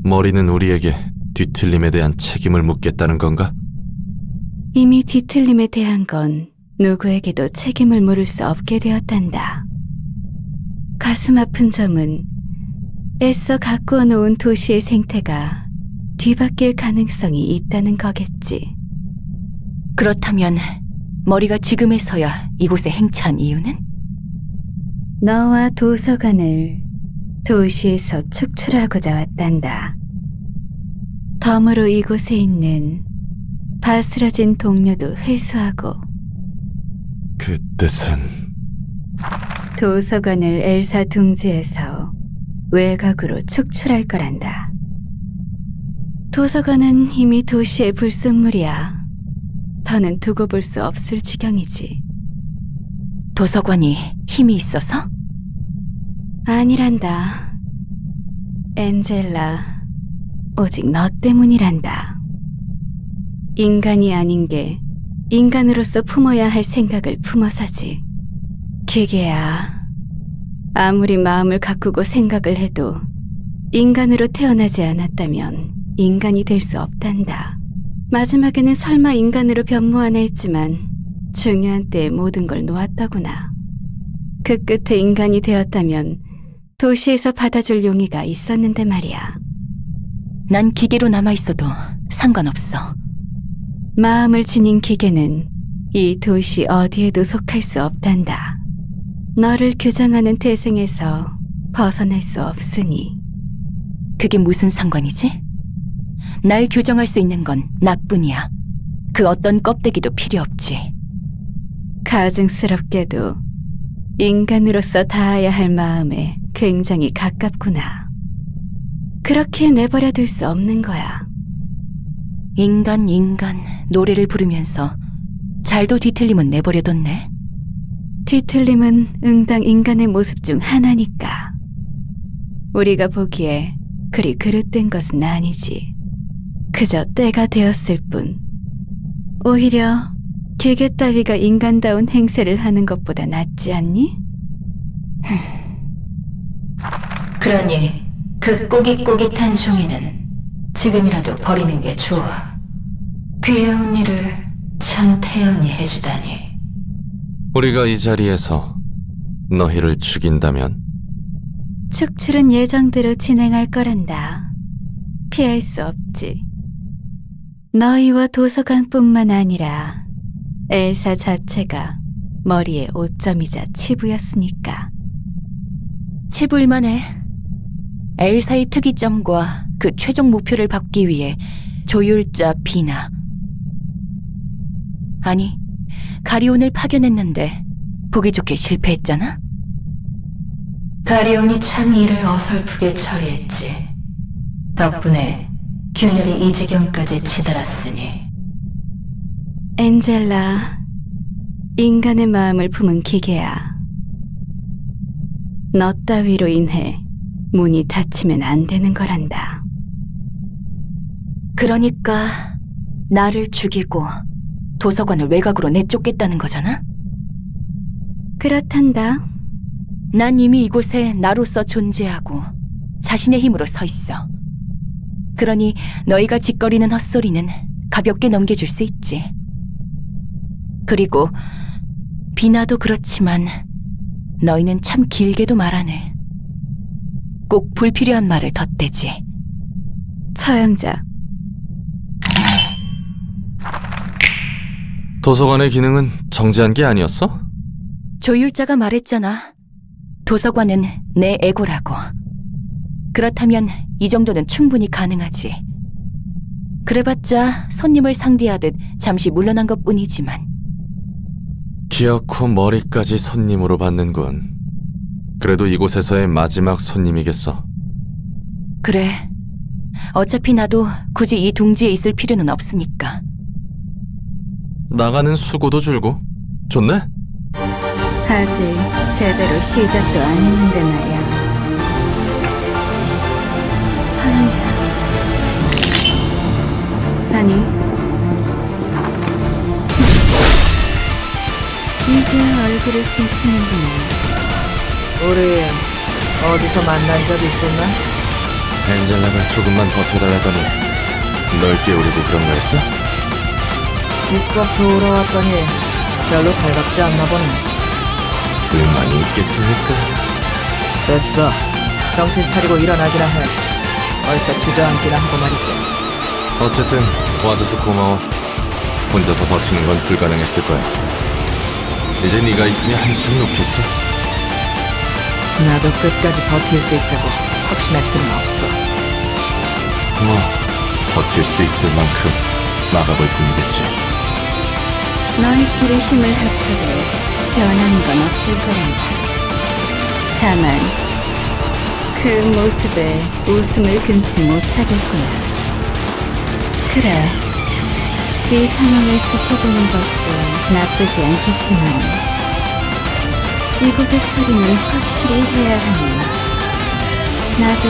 머리는 우리에게 뒤틀림에 대한 책임을 묻겠다는 건가? 이미 뒤틀림에 대한 건 누구에게도 책임을 물을 수 없게 되었단다. 가슴 아픈 점은 애써 가꾸어 놓은 도시의 생태가 뒤바뀔 가능성이 있다는 거겠지. 그렇다면 머리가 지금에서야 이곳에 행차한 이유는? 너와 도서관을 도시에서 축출하고자 왔단다. 덤으로 이곳에 있는 바스라진 동료도 회수하고 그 뜻은 도서관을 엘사 둥지에서 외곽으로 축출할 거란다. 도서관은 이미 도시의 불순물이야. 더는 두고 볼 수 없을 지경이지. 도서관이 힘이 있어서? 아니란다. 엔젤라, 오직 너 때문이란다. 인간이 아닌 게 인간으로서 품어야 할 생각을 품어서지. 기계야, 아무리 마음을 가꾸고 생각을 해도 인간으로 태어나지 않았다면 인간이 될 수 없단다. 마지막에는 설마 인간으로 변모하나 했지만 중요한 때에 모든 걸 놓았더구나. 그 끝에 인간이 되었다면 도시에서 받아줄 용의가 있었는데 말이야. 난 기계로 남아있어도 상관없어. 마음을 지닌 기계는 이 도시 어디에도 속할 수 없단다. 너를 규정하는 태생에서 벗어날 수 없으니. 그게 무슨 상관이지? 날 규정할 수 있는 건 나뿐이야. 그 어떤 껍데기도 필요 없지. 가증스럽게도 인간으로서 닿아야 할 마음에 굉장히 가깝구나. 그렇게 내버려 둘 수 없는 거야. 인간 노래를 부르면서 잘도 뒤틀림은 내버려뒀네. 뒤틀림은 응당 인간의 모습 중 하나니까. 우리가 보기에 그리 그릇된 것은 아니지. 그저 때가 되었을 뿐. 오히려 기계 따위가 인간다운 행세를 하는 것보다 낫지 않니? 그러니 그 꼬깃꼬깃한 종이는 지금이라도 버리는 게 좋아. 귀여운 일을 참 태연히 해주다니. 우리가 이 자리에서 너희를 죽인다면 축출은 예정대로 진행할 거란다. 피할 수 없지. 너희와 도서관뿐만 아니라 엘사 자체가 머리에 오점이자 치부였으니까. 치부일만해. 엘사의 특이점과 그 최종 목표를 밟기 위해 조율자 비나. 아니, 가리온을 파견했는데 보기 좋게 실패했잖아? 가리온이 참 일을 어설프게 처리했지. 덕분에 균열이 이 지경까지 치달았으니. 엔젤라, 인간의 마음을 품은 기계야. 너 따위로 인해 문이 닫히면 안 되는 거란다. 그러니까 나를 죽이고 도서관을 외곽으로 내쫓겠다는 거잖아? 그렇단다. 난 이미 이곳에 나로서 존재하고 자신의 힘으로 서 있어. 그러니 너희가 짓거리는 헛소리는 가볍게 넘겨줄 수 있지. 그리고 비나도 그렇지만 너희는 참 길게도 말하네. 꼭 불필요한 말을 덧대지. 처형자. 도서관의 기능은 정지한 게 아니었어? 조율자가 말했잖아. 도서관은 내 애고라고. 그렇다면 이 정도는 충분히 가능하지. 그래봤자 손님을 상대하듯 잠시 물러난 것뿐이지만. 기어코 머리까지 손님으로 받는군. 그래도 이곳에서의 마지막 손님이겠어. 그래. 어차피 나도 굳이 이 둥지에 있을 필요는 없으니까. 나가는 수고도 줄고. 좋네? 아직 제대로 시작도 안 했는데 말이야. 처형자. 아니, 이제 얼굴을 비추는구나. 우리 어디서 만난 적 있었나? 엔젤라가 조금만 버텨달라더니 널 깨우리고 그런 거였어? 기껏 돌아왔더니 별로 달갑지 않나 보네. 불만이 있겠습니까? 됐어. 정신 차리고 일어나기나 해. 벌써 주저앉기나 하고 말이지. 어쨌든 와줘서 고마워. 혼자서 버티는 건 불가능했을 거야. 이제 네가 있으니 한숨 놓겠어. 나도 끝까지 버틸 수 있다고 확신할 수는 없어. 뭐 버틸 수 있을 만큼 막아볼 뿐이겠지. 너희끼리 힘을 합쳐도 변하는 건 없을 거란다. 다만 그 모습에 웃음을 금치 못하겠구나. 그래, 이 상황을 지켜보는 것도 나쁘지 않겠지만 이곳의 처리는 확실히 해야 하니 나도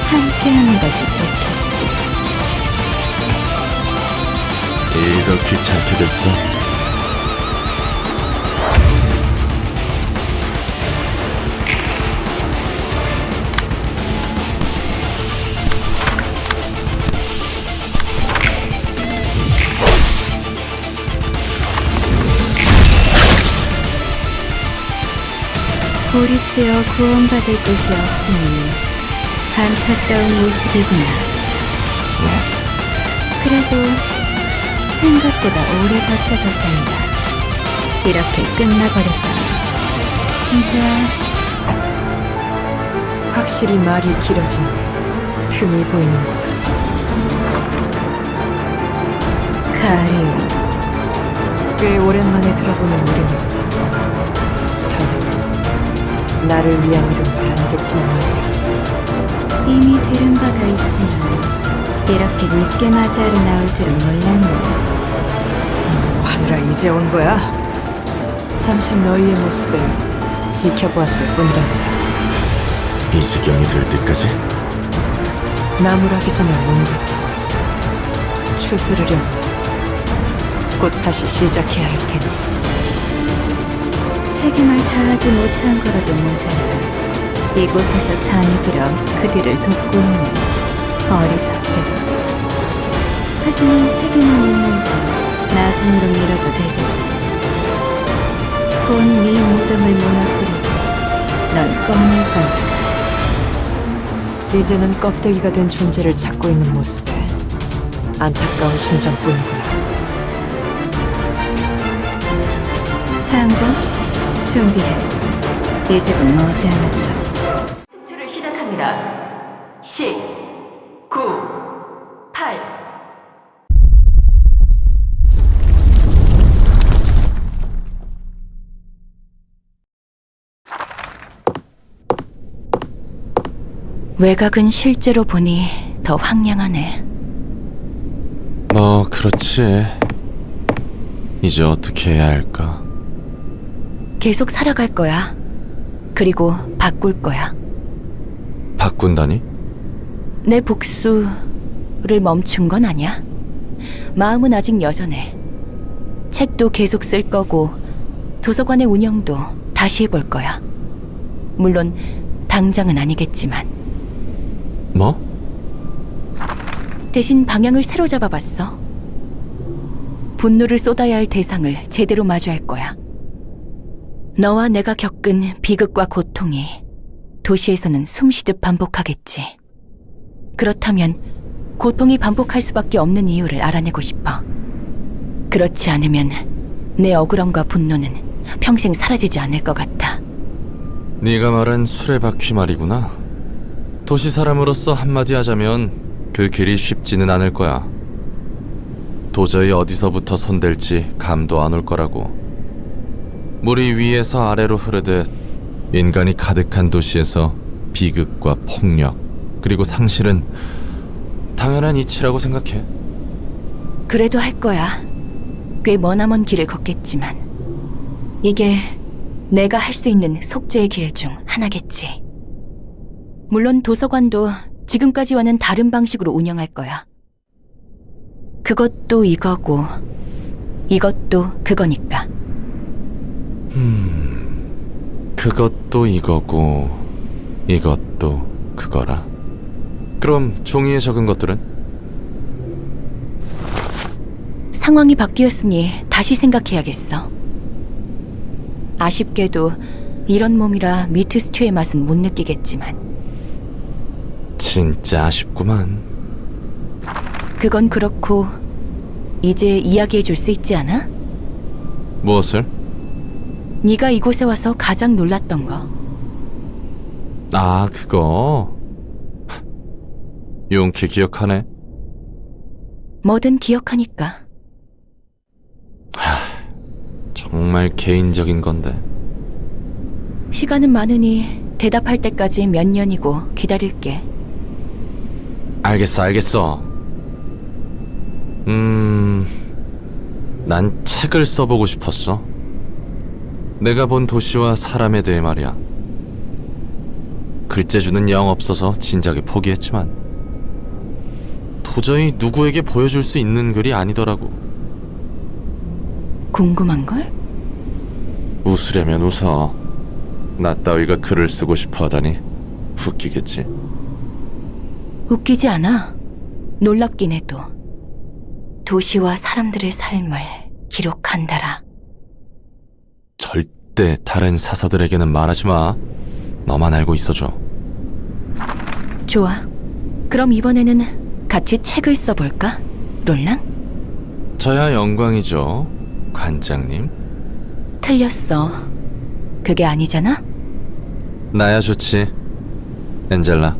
함께하는 것이 좋겠지. 일이 더 귀찮게 됐어. 고립되어 구원받을 곳이 없으니 안타까운 모습이구나. 그래도 생각보다 오래 버텨줬단다. 이렇게 끝나버렸다니. 이제 확실히 말이 길어진 틈이 보이는군. 가리오. 꽤 오랜만에 들어보는 이름이군. 더는 나를 위한 이름은 아니겠지만 말이야. 이미 들은 바가 있지만 이렇게 늦게 맞이하러 나올 줄은 몰랐네. 하늘아, 이제 온 거야? 잠시 너희의 모습을 지켜보았을 뿐이라네. 이 지경이 될 때까지? 나무라기 전에 몸부터 추스르려면 곧 다시 시작해야 할 테니. 책임을 다하지 못한 거라도 모자라 이곳에서 잠이 들어 그들을 돕고 있는 어리석게. 하지만 책임을 묻는 건 나중으로 미뤄도 되겠지. 곧 네 무덤을 무너뜨리고 널 꺼낼 거니까. 이제는 껍데기가 된 존재를 찾고 있는 모습에 안타까운 심정뿐이구나. 차영정, 준비해. 이제 곧 머지않았어. 춤추를 시작합니다. 10, 9, 8. 외곽은 실제로 보니 더 황량하네. 뭐 그렇지. 이제 어떻게 해야 할까? 계속 살아갈 거야. 그리고 바꿀 거야. 바꾼다니? 내 복수를 멈춘 건 아니야. 마음은 아직 여전해. 책도 계속 쓸 거고 도서관의 운영도 다시 해볼 거야. 물론 당장은 아니겠지만. 뭐? 대신 방향을 새로 잡아봤어. 분노를 쏟아야 할 대상을 제대로 마주할 거야. 너와 내가 겪은 비극과 고통이 도시에서는 숨쉬듯 반복하겠지. 그렇다면 고통이 반복할 수밖에 없는 이유를 알아내고 싶어. 그렇지 않으면 내 억울함과 분노는 평생 사라지지 않을 것 같아. 네가 말한 수레바퀴 말이구나. 도시 사람으로서 한마디 하자면 그 길이 쉽지는 않을 거야. 도저히 어디서부터 손댈지 감도 안 올 거라고. 물이 위에서 아래로 흐르듯 인간이 가득한 도시에서 비극과 폭력 그리고 상실은 당연한 이치라고 생각해. 그래도 할 거야. 꽤 머나먼 길을 걷겠지만 이게 내가 할 수 있는 속죄의 길 중 하나겠지. 물론 도서관도 지금까지와는 다른 방식으로 운영할 거야. 그것도 이거고 이것도 그거니까. 그것도 이거고 이것도 그거라. 그럼 종이에 적은 것들은? 상황이 바뀌었으니 다시 생각해야겠어. 아쉽게도 이런 몸이라 미트 스튜의 맛은 못 느끼겠지만 진짜 아쉽구만. 그건 그렇고 이제 이야기해 줄 수 있지 않아? 무엇을? 네가 이곳에 와서 가장 놀랐던 거. 아, 그거? 용케 기억하네. 뭐든 기억하니까. 정말 개인적인 건데. 시간은 많으니 대답할 때까지 몇 년이고 기다릴게. 알겠어. 난 책을 써보고 싶었어. 내가 본 도시와 사람에 대해 말이야. 글재주는 영 없어서 진작에 포기했지만 도저히 누구에게 보여줄 수 있는 글이 아니더라고. 궁금한걸? 웃으려면 웃어. 나 따위가 글을 쓰고 싶어 하다니 웃기겠지. 웃기지 않아. 놀랍긴 해도. 도시와 사람들의 삶을 기록한다라. 절대 다른 사서들에게는 말하지 마. 너만 알고 있어줘. 좋아. 그럼 이번에는 같이 책을 써볼까? 롤랑? 저야 영광이죠, 관장님. 틀렸어. 그게 아니잖아? 나야 좋지, 엔젤라.